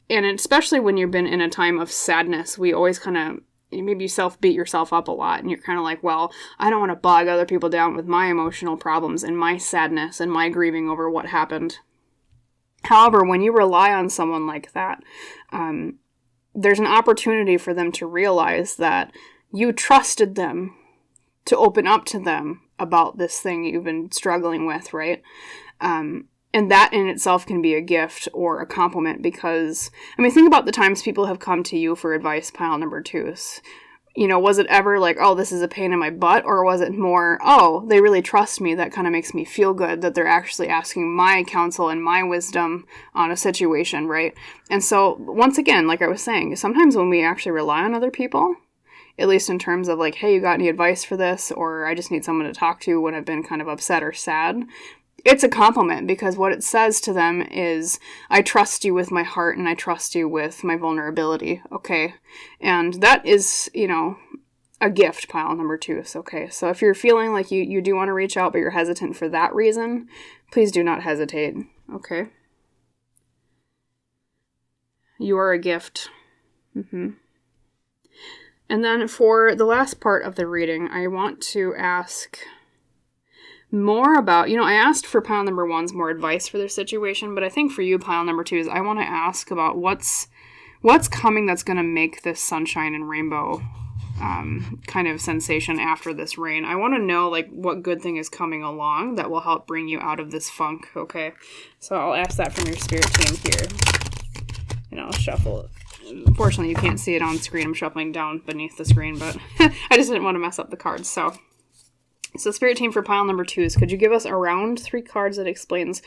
And especially when you've been in a time of sadness, we always kind of, maybe beat yourself up a lot, and you're kind of like, well, I don't want to bog other people down with my emotional problems and my sadness and my grieving over what happened. However, when you rely on someone like that, there's an opportunity for them to realize that you trusted them to open up to them about this thing you've been struggling with, right? And that in itself can be a gift or a compliment, because, think about the times people have come to you for advice, pile number 2. Was it ever like, oh, this is a pain in my butt? Or was it more, oh, they really trust me, that kind of makes me feel good that they're actually asking my counsel and my wisdom on a situation, right? And so, once again, like I was saying, sometimes when we actually rely on other people, at least in terms of like, hey, you got any advice for this? Or I just need someone to talk to when I've been kind of upset or sad. It's a compliment, because what it says to them is, I trust you with my heart and I trust you with my vulnerability, okay? And that is, a gift, pile number 2, okay? So if you're feeling like you do want to reach out but you're hesitant for that reason, please do not hesitate, okay? You are a gift. And then for the last part of the reading, I want to ask... more about, I asked for pile number 1's more advice for their situation, but I think for you, pile number 2, is I want to ask about what's coming that's going to make this sunshine and rainbow kind of sensation after this rain. I want to know, like, what good thing is coming along that will help bring you out of this funk, okay? So I'll ask that from your spirit team here. And I'll shuffle it. Unfortunately, you can't see it on screen. I'm shuffling down beneath the screen, but I just didn't want to mess up the cards, So spirit team for pile number 2 could you give us around 3 cards that explains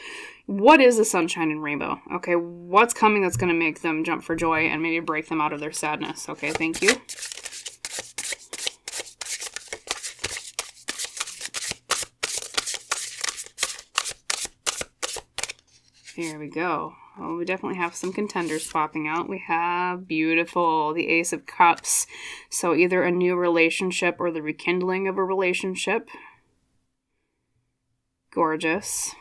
what is the sunshine and rainbow? Okay, what's coming that's going to make them jump for joy and maybe break them out of their sadness? Okay, thank you. Here we go. Well, we definitely have some contenders popping out. We have beautiful, the Ace of Cups. So either a new relationship or the rekindling of a relationship. Gorgeous.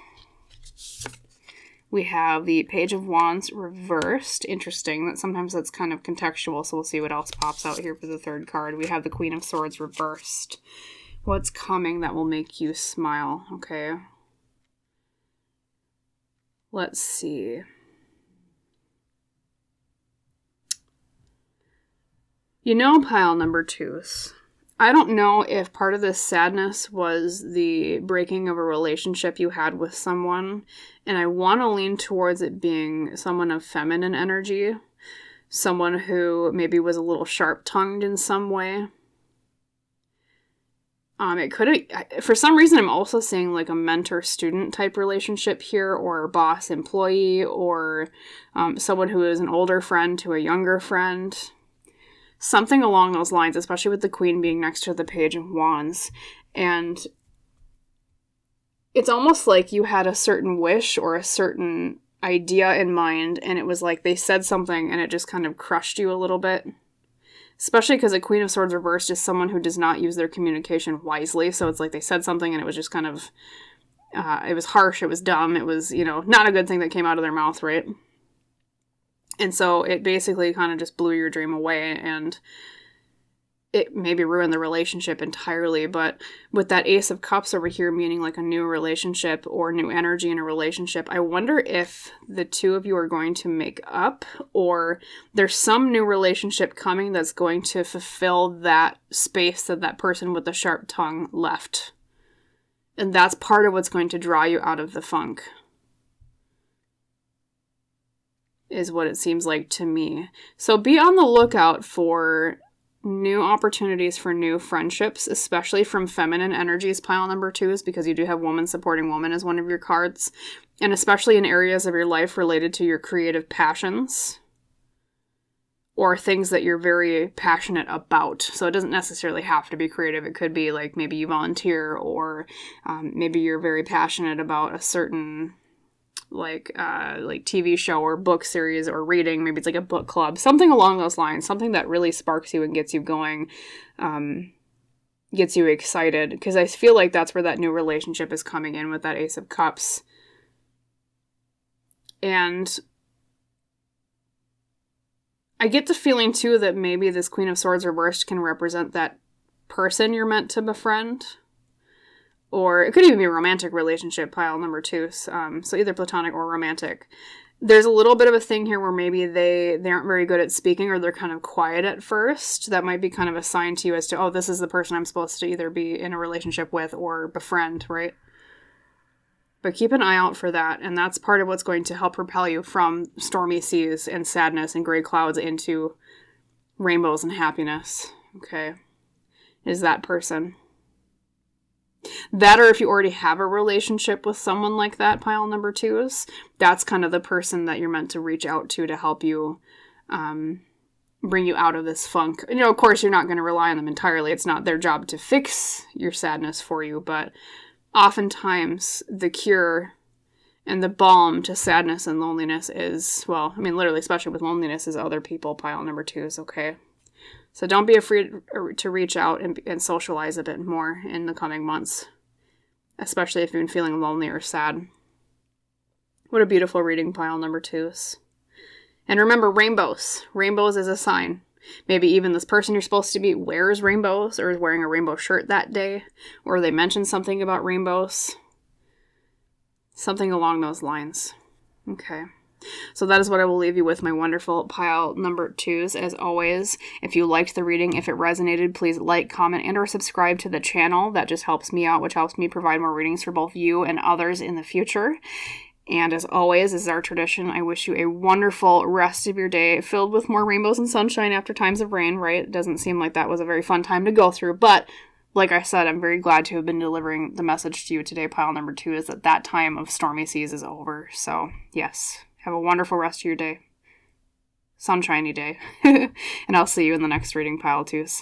We have the Page of Wands reversed. Interesting. That sometimes that's kind of contextual, so we'll see what else pops out here for the 3rd card. We have the Queen of Swords reversed. What's coming that will make you smile? Okay. Let's see. Pile number 2. I don't know if part of this sadness was the breaking of a relationship you had with someone, and I want to lean towards it being someone of feminine energy, someone who maybe was a little sharp-tongued in some way. It could have, for some reason, I'm also seeing like a mentor-student type relationship here, or boss-employee, or someone who is an older friend to a younger friend. Something along those lines, especially with the Queen being next to the Page of Wands. And it's almost like you had a certain wish or a certain idea in mind, and it was like they said something and it just kind of crushed you a little bit. Especially because a Queen of Swords reversed is someone who does not use their communication wisely. So it's like they said something and it was just kind of, it was harsh, it was dumb, it was, not a good thing that came out of their mouth, right? And so it basically kind of just blew your dream away, and it maybe ruined the relationship entirely. But with that Ace of Cups over here, meaning like a new relationship or new energy in a relationship, I wonder if the two of you are going to make up, or there's some new relationship coming that's going to fulfill that space that that person with the sharp tongue left. And that's part of what's going to draw you out of the funk, is what it seems like to me. So be on the lookout for new opportunities for new friendships, especially from feminine energies, pile number 2s, because you do have woman supporting woman as one of your cards, and especially in areas of your life related to your creative passions or things that you're very passionate about. So it doesn't necessarily have to be creative. It could be like maybe you volunteer, or maybe you're very passionate about a certain like TV show or book series or reading. Maybe it's like a book club, something along those lines, something that really sparks you and gets you going, gets you excited, because I feel like that's where that new relationship is coming in with that Ace of Cups. And I get the feeling too that maybe this Queen of Swords reversed can represent that person you're meant to befriend. Or it could even be a romantic relationship, pile number 2. So either platonic or romantic. There's a little bit of a thing here where maybe they aren't very good at speaking, or they're kind of quiet at first. That might be kind of a sign to you as to, oh, this is the person I'm supposed to either be in a relationship with or befriend, right? But keep an eye out for that, and that's part of what's going to help propel you from stormy seas and sadness and gray clouds into rainbows and happiness, okay? Is that person. That, or if you already have a relationship with someone like that, pile number 2s, that's kind of the person that you're meant to reach out to help you bring you out of this funk. And, of course, you're not going to rely on them entirely. It's not their job to fix your sadness for you, but oftentimes the cure and the balm to sadness and loneliness is, well, I mean, literally, especially with loneliness, is other people, pile number 2s, okay? So don't be afraid to reach out and socialize a bit more in the coming months, especially if you've been feeling lonely or sad. What a beautiful reading, pile number 2s. And remember, rainbows. Rainbows is a sign. Maybe even this person you're supposed to meet wears rainbows, or is wearing a rainbow shirt that day, or they mention something about rainbows. Something along those lines. Okay. So that is what I will leave you with, my wonderful pile number 2s. As always, if you liked the reading, if it resonated, please like, comment, and or subscribe to the channel. That just helps me out, which helps me provide more readings for both you and others in the future. And as always, as is our tradition, I wish you a wonderful rest of your day, filled with more rainbows and sunshine after times of rain, right? It doesn't seem like that was a very fun time to go through, but like I said, I'm very glad to have been delivering the message to you today, pile number 2, is that time of stormy seas is over. So, yes. Have a wonderful rest of your day. Sunshiny day. And I'll see you in the next reading, pile 2s.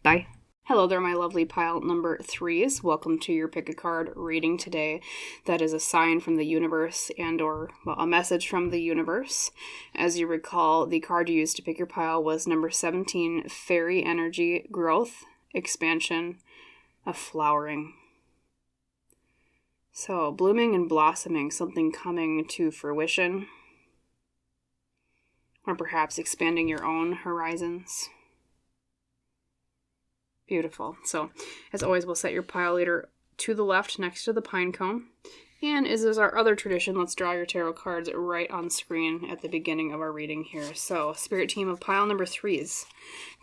Bye. Hello there, my lovely pile number 3s. Welcome to your pick a card reading today. That is a sign from the universe and or, well, a message from the universe. As you recall, the card you used to pick your pile was number 17, Faery Energy, Growth, Expansion, a Flowering. So, blooming and blossoming, something coming to fruition, or perhaps expanding your own horizons. Beautiful. So, as always, we'll set your pile leader to the left next to the pine cone. And as is our other tradition, let's draw your tarot cards right on screen at the beginning of our reading here. So, Spirit Team of pile number 3s,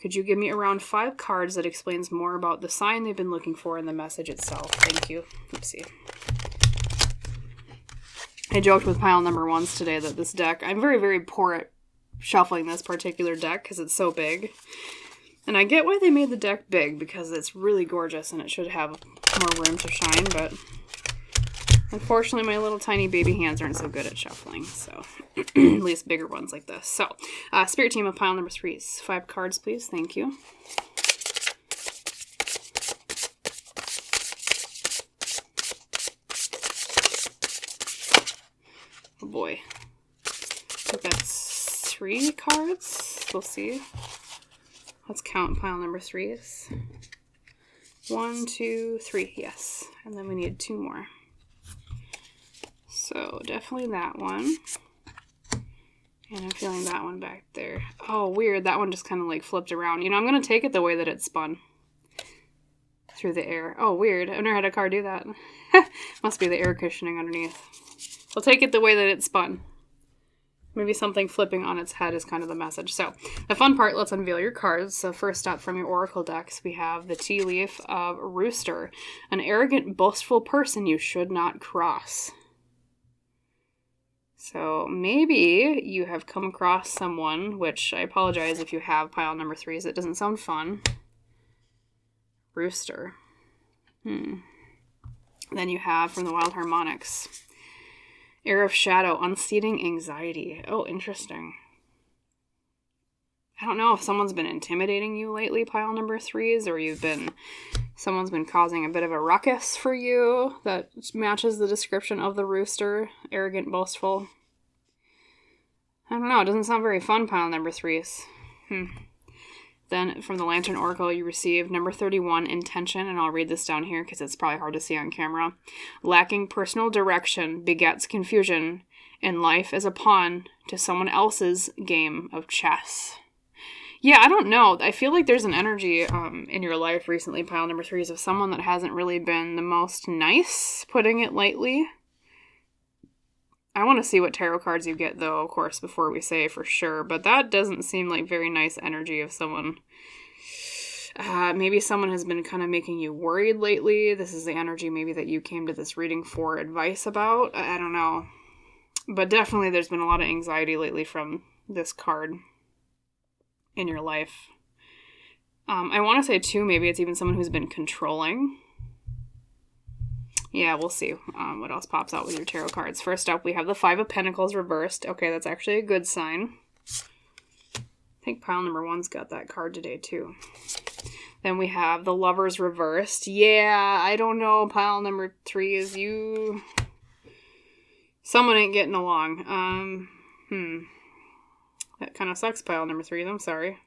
could you give me around 5 cards that explains more about the sign they've been looking for in the message itself? Thank you. Oopsie. I joked with pile number 1s today that this deck, I'm very, very poor at shuffling this particular deck because it's so big. And I get why they made the deck big, because it's really gorgeous and it should have more room to shine, but unfortunately my little tiny baby hands aren't so good at shuffling, so at least bigger ones like this. So, Spirit Team of pile number 3s, 5 cards please, thank you. Oh boy. So that's 3 cards. We'll see. Let's count pile number 3s. 1, 2, 3. Yes. And then we need 2 more. So definitely that one. And I'm feeling that one back there. Oh, weird. That one just kind of like flipped around. You know, I'm going to take it the way that it spun. Through the air. Oh, weird. I've never had a car do that. Must be the air cushioning underneath. We'll take it the way that it spun. Maybe something flipping on its head is kind of the message. So, the fun part, let's unveil your cards. So, first up from your Oracle decks, we have the tea leaf of Rooster. An arrogant, boastful person you should not cross. So, maybe you have come across someone, which I apologize if you have pile number 3s. It doesn't sound fun. Rooster. Then you have from the Wild Harmonics. Air of Shadow, unseating anxiety. Oh, interesting. I don't know if someone's been intimidating you lately, pile number 3s, or someone's been causing a bit of a ruckus for you that matches the description of the rooster. Arrogant, boastful. I don't know, it doesn't sound very fun, pile number 3s. Then from the Lantern Oracle, you receive number 31, Intention, and I'll read this down here because it's probably hard to see on camera. Lacking personal direction begets confusion, and life is a pawn to someone else's game of chess. Yeah, I don't know. I feel like there's an energy in your life recently, pile number 3s, of someone that hasn't really been the most nice, putting it lightly. I want to see what tarot cards you get, though, of course, before we say for sure. But that doesn't seem like very nice energy of someone. Maybe someone has been kind of making you worried lately. This is the energy maybe that you came to this reading for advice about. I don't know. But definitely there's been a lot of anxiety lately from this card in your life. I want to say, too, maybe it's even someone who's been controlling. Yeah, we'll see what else pops out with your tarot cards. First up, we have the 5 of Pentacles reversed. Okay, that's actually a good sign. I think pile number 1's got that card today, too. Then we have the Lovers reversed. Yeah, I don't know, pile number 3 is you. Someone ain't getting along. That kind of sucks, pile number 3, I'm sorry.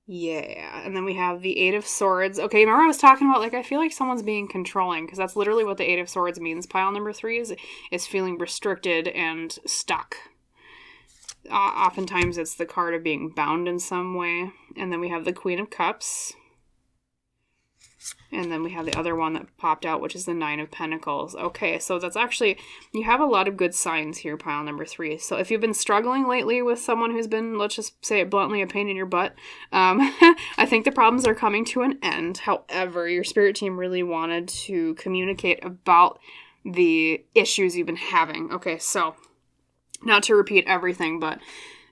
Yeah, and then we have the 8 of Swords. Okay, remember I was talking about, like, I feel like someone's being controlling, because that's literally what the 8 of Swords means. Pile number 3 is feeling restricted and stuck. Oftentimes it's the card of being bound in some way. And then we have the Queen of Cups. And then we have the other one that popped out, which is the 9 of Pentacles. Okay, so that's actually, you have a lot of good signs here, pile number 3. So if you've been struggling lately with someone who's been, let's just say it bluntly, a pain in your butt, I think the problems are coming to an end. However, your spirit team really wanted to communicate about the issues you've been having. Okay, so not to repeat everything, but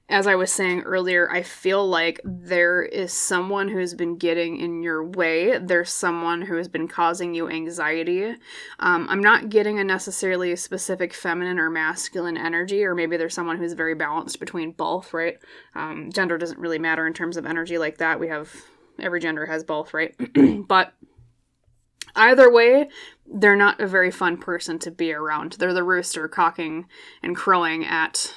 as I was saying earlier, I feel like there is someone who's been getting in your way. There's someone who has been causing you anxiety. I'm not getting a necessarily specific feminine or masculine energy, or maybe there's someone who's very balanced between both, right? Gender doesn't really matter in terms of energy like that. Every gender has both, right? But either way, they're not a very fun person to be around. They're the rooster cocking and crowing at,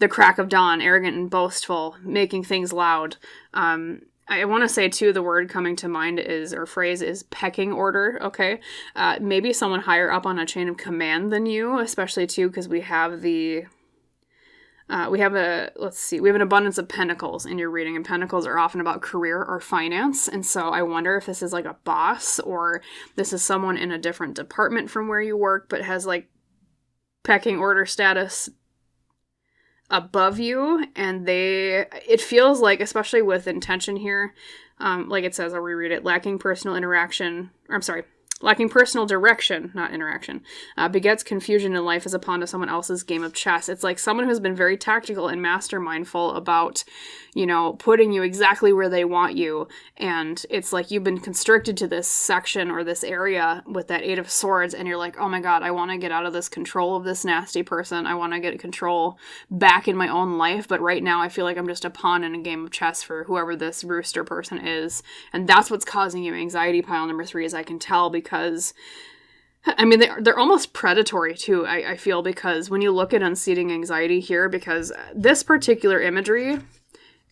the crack of dawn, arrogant and boastful, making things loud. I want to say, too, the word coming to mind phrase is pecking order, okay? Maybe someone higher up on a chain of command than you, especially, too, because we have an abundance of pentacles in your reading, and pentacles are often about career or finance, and so I wonder if this is like a boss, or this is someone in a different department from where you work, but has like pecking order status above you, and it feels like, especially with intention here, like it says, I'll reread it, lacking personal direction, not interaction, begets confusion in life as a pawn to someone else's game of chess. It's like someone who's been very tactical and mastermindful about, putting you exactly where they want you. And it's like you've been constricted to this section or this area with that 8 of Swords, and you're like, oh my god, I want to get out of this control of this nasty person. I want to get control back in my own life, but right now I feel like I'm just a pawn in a game of chess for whoever this rooster person is. And that's what's causing you anxiety, pile number 3, as I can tell, because I mean, they're almost predatory too, I feel, because when you look at unseating anxiety here, because this particular imagery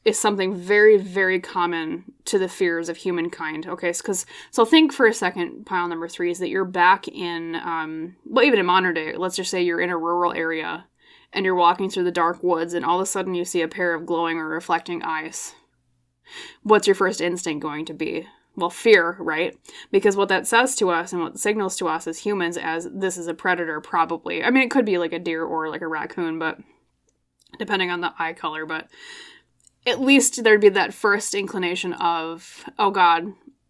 is something very, very common to the fears of humankind. Okay, so think for a second, pile number 3, is that you're back in, well, even in modern day, let's just say you're in a rural area and you're walking through the dark woods and all of a sudden you see a pair of glowing or reflecting eyes. What's your first instinct going to be? Well, fear, right? Because what that says to us and what signals to us as humans as this is a predator, probably. I mean, it could be like a deer or like a raccoon, but depending on the eye color, but at least there'd be that first inclination of, oh God,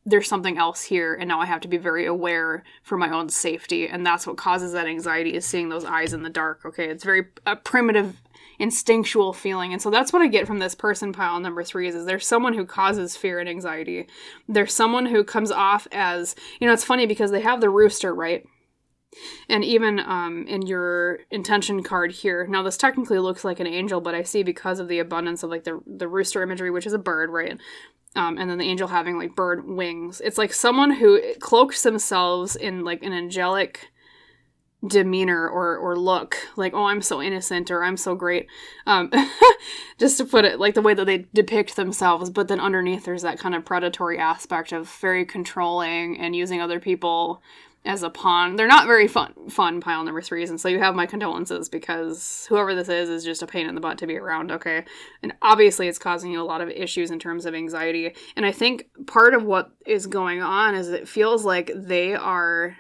there's something else here, and now I have to be very aware for my own safety, and that's what causes that anxiety, is seeing those eyes in the dark, okay? It's very a primitive, instinctual feeling, and so that's what I get from this person, pile number 3, is there's someone who causes fear and anxiety. There's someone who comes off as, it's funny because they have the rooster, right? And even in your intention card here, now this technically looks like an angel, but I see because of the abundance of like the rooster imagery, which is a bird, right? And then the angel having like bird wings. It's like someone who cloaks themselves in like an angelic demeanor or look, like, oh, I'm so innocent or I'm so great, just to put it like the way that they depict themselves, but then underneath there's that kind of predatory aspect of very controlling and using other people as a pawn. They're not very fun pile number 3s, and so you have my condolences, because whoever this is just a pain in the butt to be around, okay? And obviously it's causing you a lot of issues in terms of anxiety, and I think part of what is going on is it feels like they are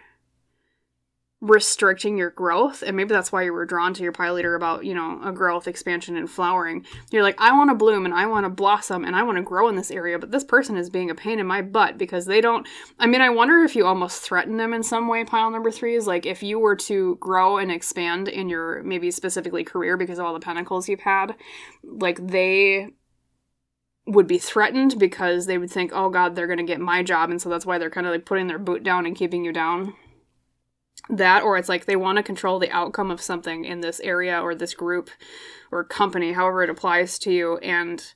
restricting your growth, and maybe that's why you were drawn to your pile leader about, a growth, expansion, and flowering. You're like, I want to bloom, and I want to blossom, and I want to grow in this area, but this person is being a pain in my butt because they don't, I wonder if you almost threaten them in some way, pile number 3, is like, if you were to grow and expand in your, maybe specifically career because of all the pentacles you've had, like, they would be threatened because they would think, oh God, they're going to get my job, and so that's why they're kind of like putting their boot down and keeping you down. That, or it's like they want to control the outcome of something in this area or this group or company, however it applies to you, and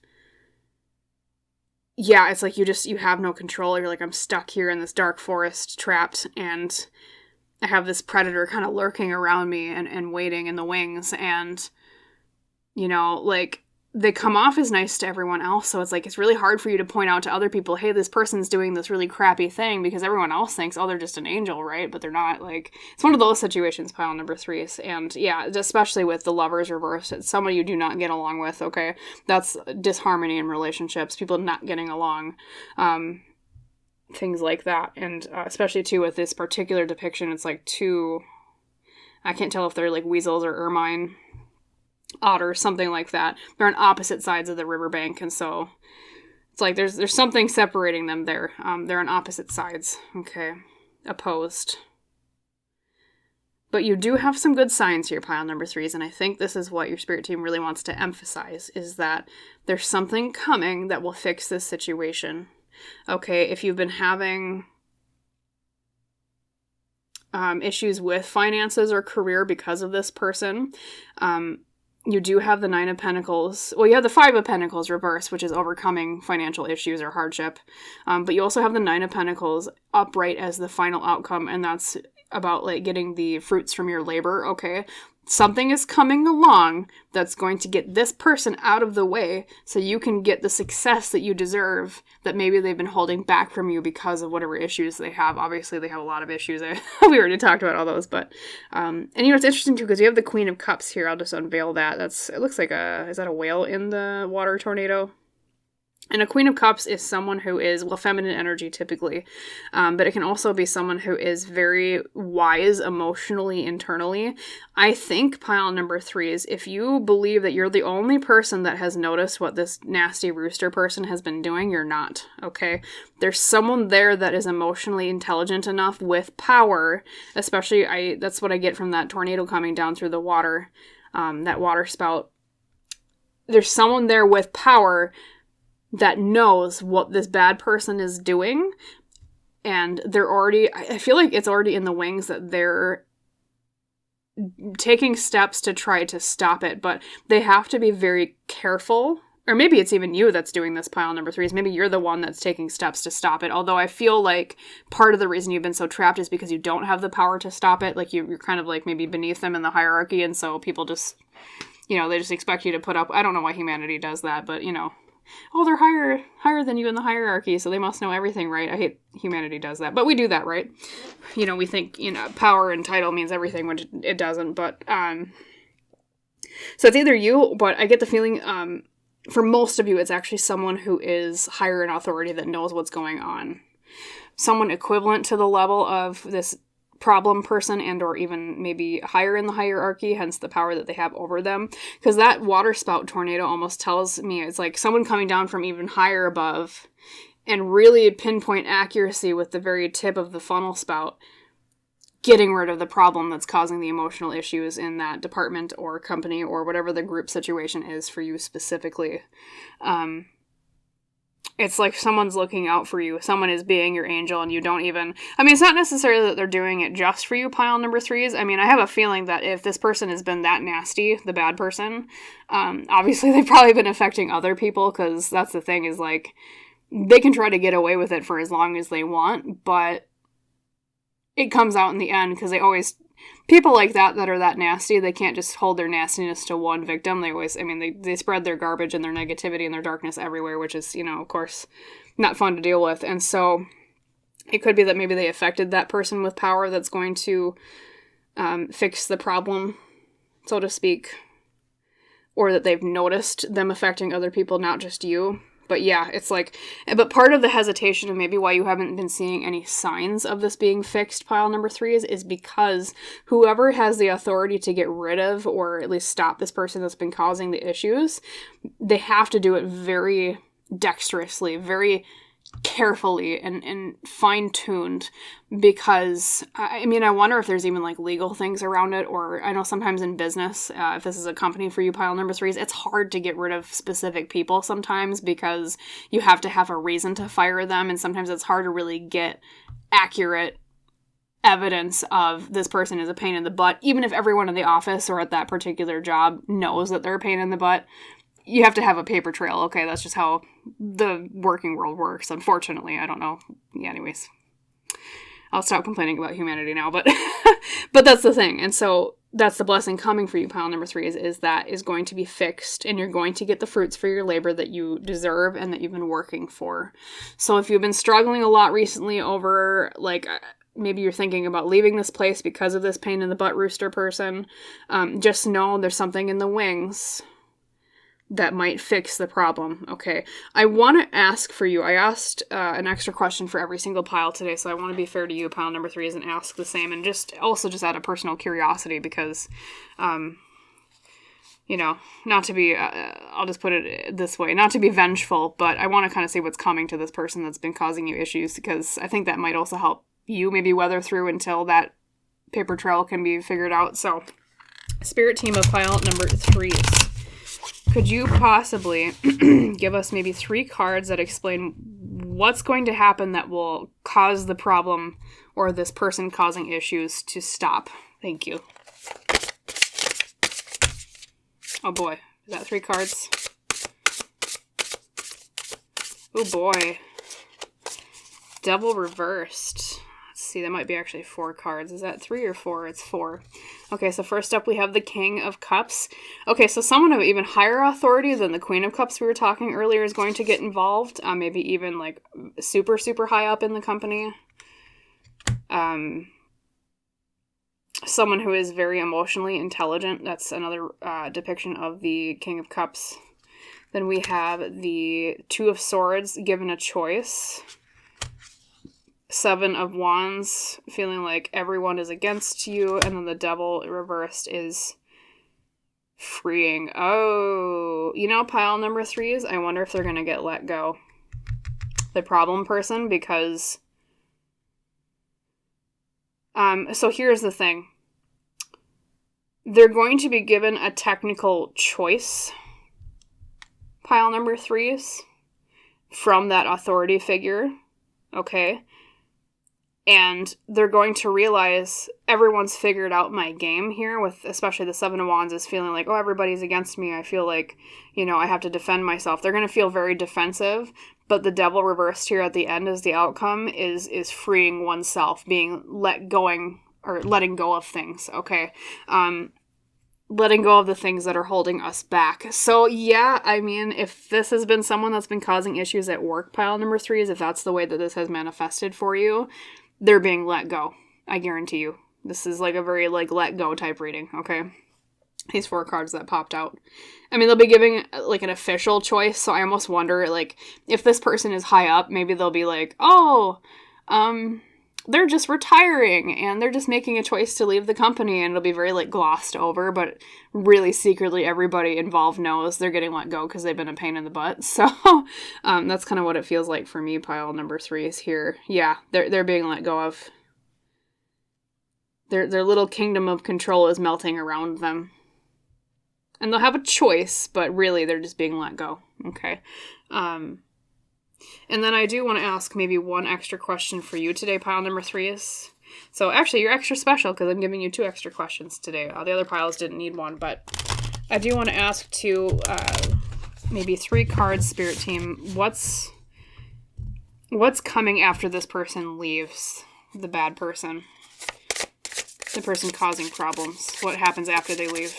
yeah, it's like you have no control. You're like, I'm stuck here in this dark forest, trapped, and I have this predator kind of lurking around me and waiting in the wings, and like, they come off as nice to everyone else, so it's like it's really hard for you to point out to other people, hey, this person's doing this really crappy thing, because everyone else thinks, oh, they're just an angel, right? But they're not. Like, it's one of those situations, pile number 3s, and yeah, especially with the lovers reversed, it's someone you do not get along with, okay? That's disharmony in relationships, people not getting along, things like that, and especially too with this particular depiction, it's like two, I can't tell if they're like weasels or ermine otters, something like that. They're on opposite sides of the riverbank, and so it's like there's something separating them there. They're on opposite sides, okay, opposed. But you do have some good signs here, pile number 3s, and I think this is what your spirit team really wants to emphasize, is that there's something coming that will fix this situation. Okay, if you've been having issues with finances or career because of this person, you do have the 9 of Pentacles. Well, you have the 5 of Pentacles reversed, which is overcoming financial issues or hardship. But you also have the 9 of Pentacles upright as the final outcome, and that's about like getting the fruits from your labor, okay? Something is coming along that's going to get this person out of the way so you can get the success that you deserve that maybe they've been holding back from you because of whatever issues they have. Obviously, they have a lot of issues. We already talked about all those, but and it's interesting too because you have the Queen of Cups here. I'll just unveil that. It looks like is that a whale in the water tornado? And a Queen of Cups is someone who is, feminine energy typically, but it can also be someone who is very wise emotionally, internally. I think, pile number 3 is if you believe that you're the only person that has noticed what this nasty rooster person has been doing, you're not, okay? There's someone there that is emotionally intelligent enough with power, especially, that's what I get from that tornado coming down through the water, that water spout. There's someone there with power that knows what this bad person is doing, and I feel like it's already in the wings that they're taking steps to try to stop it, but they have to be very careful or maybe it's even you that's doing this, pile number 3s. Maybe you're the one that's taking steps to stop it. Although I feel like part of the reason you've been so trapped is because you don't have the power to stop it. Like you're kind of like maybe beneath them in the hierarchy. And so people just, they just expect you to put up. I don't know why humanity does that, but oh, they're higher than you in the hierarchy, so they must know everything, right? I hate humanity does that, but we do that, right? We think, power and title means everything, which it doesn't, but, so it's either you, but I get the feeling, for most of you, it's actually someone who is higher in authority that knows what's going on. Someone equivalent to the level of this problem person and or even maybe higher in the hierarchy, hence the power that they have over them. Because that water spout tornado almost tells me it's like someone coming down from even higher above and really pinpoint accuracy with the very tip of the funnel spout, getting rid of the problem that's causing the emotional issues in that department or company or whatever the group situation is for you specifically. It's like someone's looking out for you. Someone is being your angel and you don't even... it's not necessarily that they're doing it just for you, pile number 3s. I have a feeling that if this person has been that nasty, the bad person, obviously they've probably been affecting other people, because that's the thing is like, they can try to get away with it for as long as they want, but it comes out in the end because they always... People like that are that nasty, they can't just hold their nastiness to one victim. They always, they spread their garbage and their negativity and their darkness everywhere, which is, of course, not fun to deal with. And so it could be that maybe they affected that person with power that's going to fix the problem, so to speak. Or that they've noticed them affecting other people, not just you. But yeah, it's like, but part of the hesitation and maybe why you haven't been seeing any signs of this being fixed, pile number 3s, is because whoever has the authority to get rid of or at least stop this person that's been causing the issues, they have to do it very dexterously, very carefully and fine-tuned, because I wonder if there's even like legal things around it, or I know sometimes in business, if this is a company for you, pile number 3s, it's hard to get rid of specific people sometimes because you have to have a reason to fire them, and sometimes it's hard to really get accurate evidence of this person is a pain in the butt, even if everyone in the office or at that particular job knows that they're a pain in the butt. You have to have a paper trail. Okay, that's just how the working world works, unfortunately. I don't know. Yeah, anyways. I'll stop complaining about humanity now, but but that's the thing. And so that's the blessing coming for you, pile number 3s, is that is going to be fixed, and you're going to get the fruits for your labor that you deserve and that you've been working for. So if you've been struggling a lot recently over, like, maybe you're thinking about leaving this place because of this pain in the butt rooster person, just know there's something in the wings that might fix the problem. Okay, I want to ask for you. I asked an extra question for every single pile today, so I want to be fair to you, pile number 3s, and ask the same, and just out of personal curiosity, because, not to be, I'll just put it this way, not to be vengeful, but I want to kind of see what's coming to this person that's been causing you issues, because I think that might also help you maybe weather through until that paper trail can be figured out. So, spirit team of pile number 3s. Could you possibly give us maybe 3 cards that explain what's going to happen that will cause the problem or this person causing issues to stop? Thank you. Oh boy, is that 3 cards? Oh boy. Devil reversed. Let's see, that might be actually 4 cards. Is that 3 or 4? It's 4. Okay, so first up we have the King of Cups. Okay, so someone of even higher authority than the Queen of Cups we were talking earlier is going to get involved. Maybe even like super, super high up in the company. Someone who is very emotionally intelligent. That's another depiction of the King of Cups. Then we have the Two of Swords, given a choice. 7 of Wands, feeling like everyone is against you. And then the Devil reversed is freeing. Oh, pile number 3s, I wonder if they're going to get let go. The problem person, because... so here's the thing. They're going to be given a technical choice, pile number 3s, from that authority figure. Okay? And they're going to realize everyone's figured out my game here, with especially the Seven of Wands is feeling like, oh, everybody's against me. I feel like, I have to defend myself. They're going to feel very defensive, but the Devil reversed here at the end as the outcome is freeing oneself, being letting go of things, okay? Letting go of the things that are holding us back. So yeah, I mean, if this has been someone that's been causing issues at work, pile number 3 is, if that's the way that this has manifested for you, they're being let go. I guarantee you. This is like a very let go type reading, okay? These 4 cards that popped out. I mean, they'll be giving like an official choice, so I almost wonder if this person is high up, maybe they'll be like, oh, they're just retiring and they're just making a choice to leave the company, and it'll be very glossed over, but really secretly everybody involved knows they're getting let go because they've been a pain in the butt. So that's kind of what it feels like for me, pile number 3 is here. Yeah, they're being let go of. Their little kingdom of control is melting around them. And they'll have a choice, but really they're just being let go. Okay. And then I do want to ask maybe one extra question for you today, pile number 3 is. So actually, you're extra special because I'm giving you 2 extra questions today. The other piles didn't need one, but I do want to ask maybe 3 cards, Spirit Team. What's coming after this person leaves? The bad person. The person causing problems. What happens after they leave?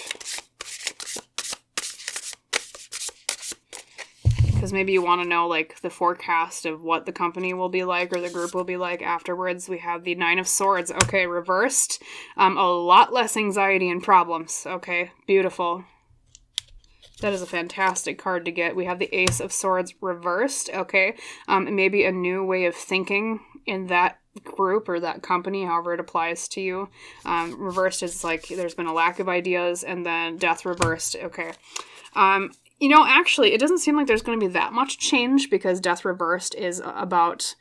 Because maybe you want to know, the forecast of what the company will be like or the group will be like afterwards. We have the 9 of Swords. Okay, reversed. A lot less anxiety and problems. Okay, beautiful. That is a fantastic card to get. We have the Ace of Swords reversed. Okay, maybe a new way of thinking in that group or that company, however it applies to you. Reversed is there's been a lack of ideas, and then Death reversed. Okay. Actually, it doesn't seem like there's going to be that much change because Death reversed is about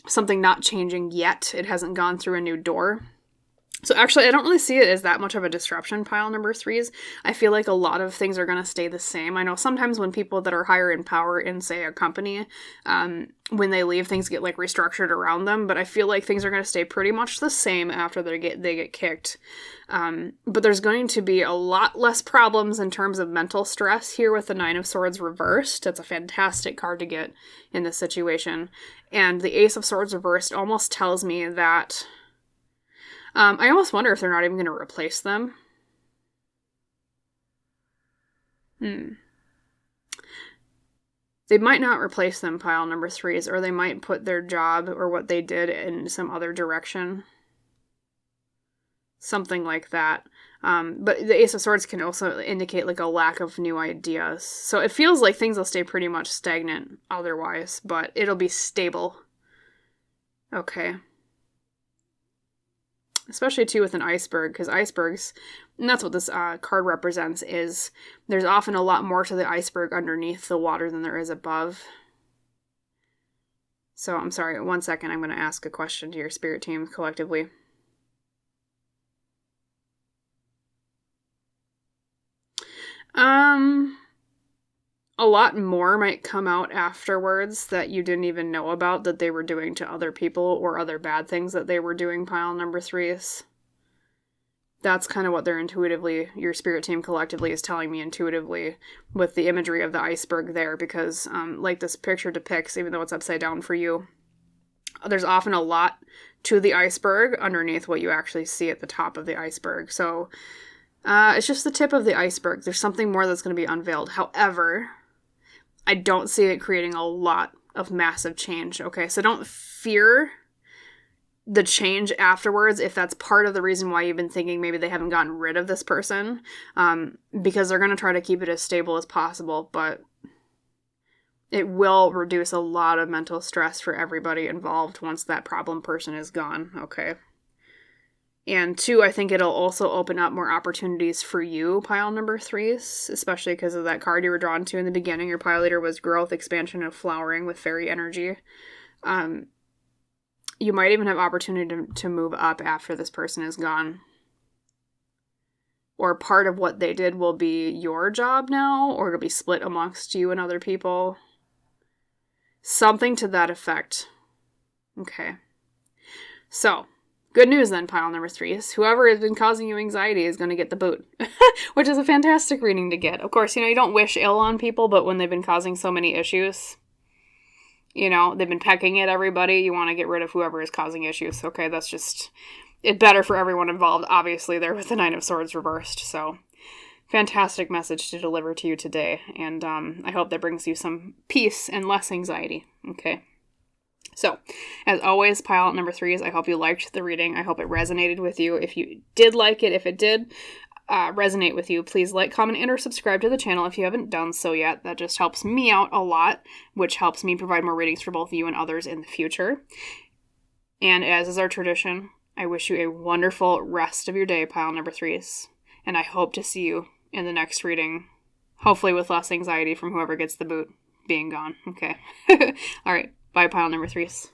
something not changing yet. It hasn't gone through a new door. So actually, I don't really see it as that much of a disruption, pile number 3s. I feel like a lot of things are going to stay the same. I know sometimes when people that are higher in power in, say, a company, when they leave, things get restructured around them, but I feel like things are going to stay pretty much the same after they get kicked. But there's going to be a lot less problems in terms of mental stress here with the 9 of Swords reversed. That's a fantastic card to get in this situation. And the Ace of Swords reversed almost tells me that I almost wonder if they're not even going to replace them. They might not replace them, pile number 3s, or they might put their job or what they did in some other direction. Something like that. But the Ace of Swords can also indicate a lack of new ideas. So it feels like things will stay pretty much stagnant otherwise, but it'll be stable. Okay. Especially, too, with an iceberg, because icebergs, and that's what this card represents, is there's often a lot more to the iceberg underneath the water than there is above. So, I'm sorry, 1 second, I'm going to ask a question to your Spirit Team collectively. A lot more might come out afterwards that you didn't even know about that they were doing to other people or other bad things that they were doing, pile number 3s. That's kind of what your Spirit Team collectively is telling me intuitively with the imagery of the iceberg there, because like this picture depicts, even though it's upside down for you, there's often a lot to the iceberg underneath what you actually see at the top of the iceberg. So it's just the tip of the iceberg. There's something more that's going to be unveiled. However, I don't see it creating a lot of massive change, okay? So don't fear the change afterwards if that's part of the reason why you've been thinking maybe they haven't gotten rid of this person, because they're going to try to keep it as stable as possible, but it will reduce a lot of mental stress for everybody involved once that problem person is gone, okay? And 2, I think it'll also open up more opportunities for you, pile number 3s, especially because of that card you were drawn to in the beginning. Your pile leader was growth, expansion, and flowering with Faery energy. You might even have opportunity to move up after this person is gone. Or part of what they did will be your job now, or it'll be split amongst you and other people. Something to that effect. Okay. So, good news then, pile number 3 is whoever has been causing you anxiety is going to get the boot, which is a fantastic reading to get. Of course, you don't wish ill on people, but when they've been causing so many issues, they've been pecking at everybody, you want to get rid of whoever is causing issues. Okay, that's just, it's better for everyone involved, obviously, there with the Nine of Swords reversed. So, fantastic message to deliver to you today, and I hope that brings you some peace and less anxiety. Okay. So, as always, pile number 3 is I hope you liked the reading. I hope it resonated with you. If you did like it, if it did resonate with you, please like, comment, and or subscribe to the channel if you haven't done so yet. That just helps me out a lot, which helps me provide more readings for both you and others in the future. And as is our tradition, I wish you a wonderful rest of your day, pile number 3s. And I hope to see you in the next reading, hopefully with less anxiety from whoever gets the boot being gone. Okay. All right. Bye, pile number 3s.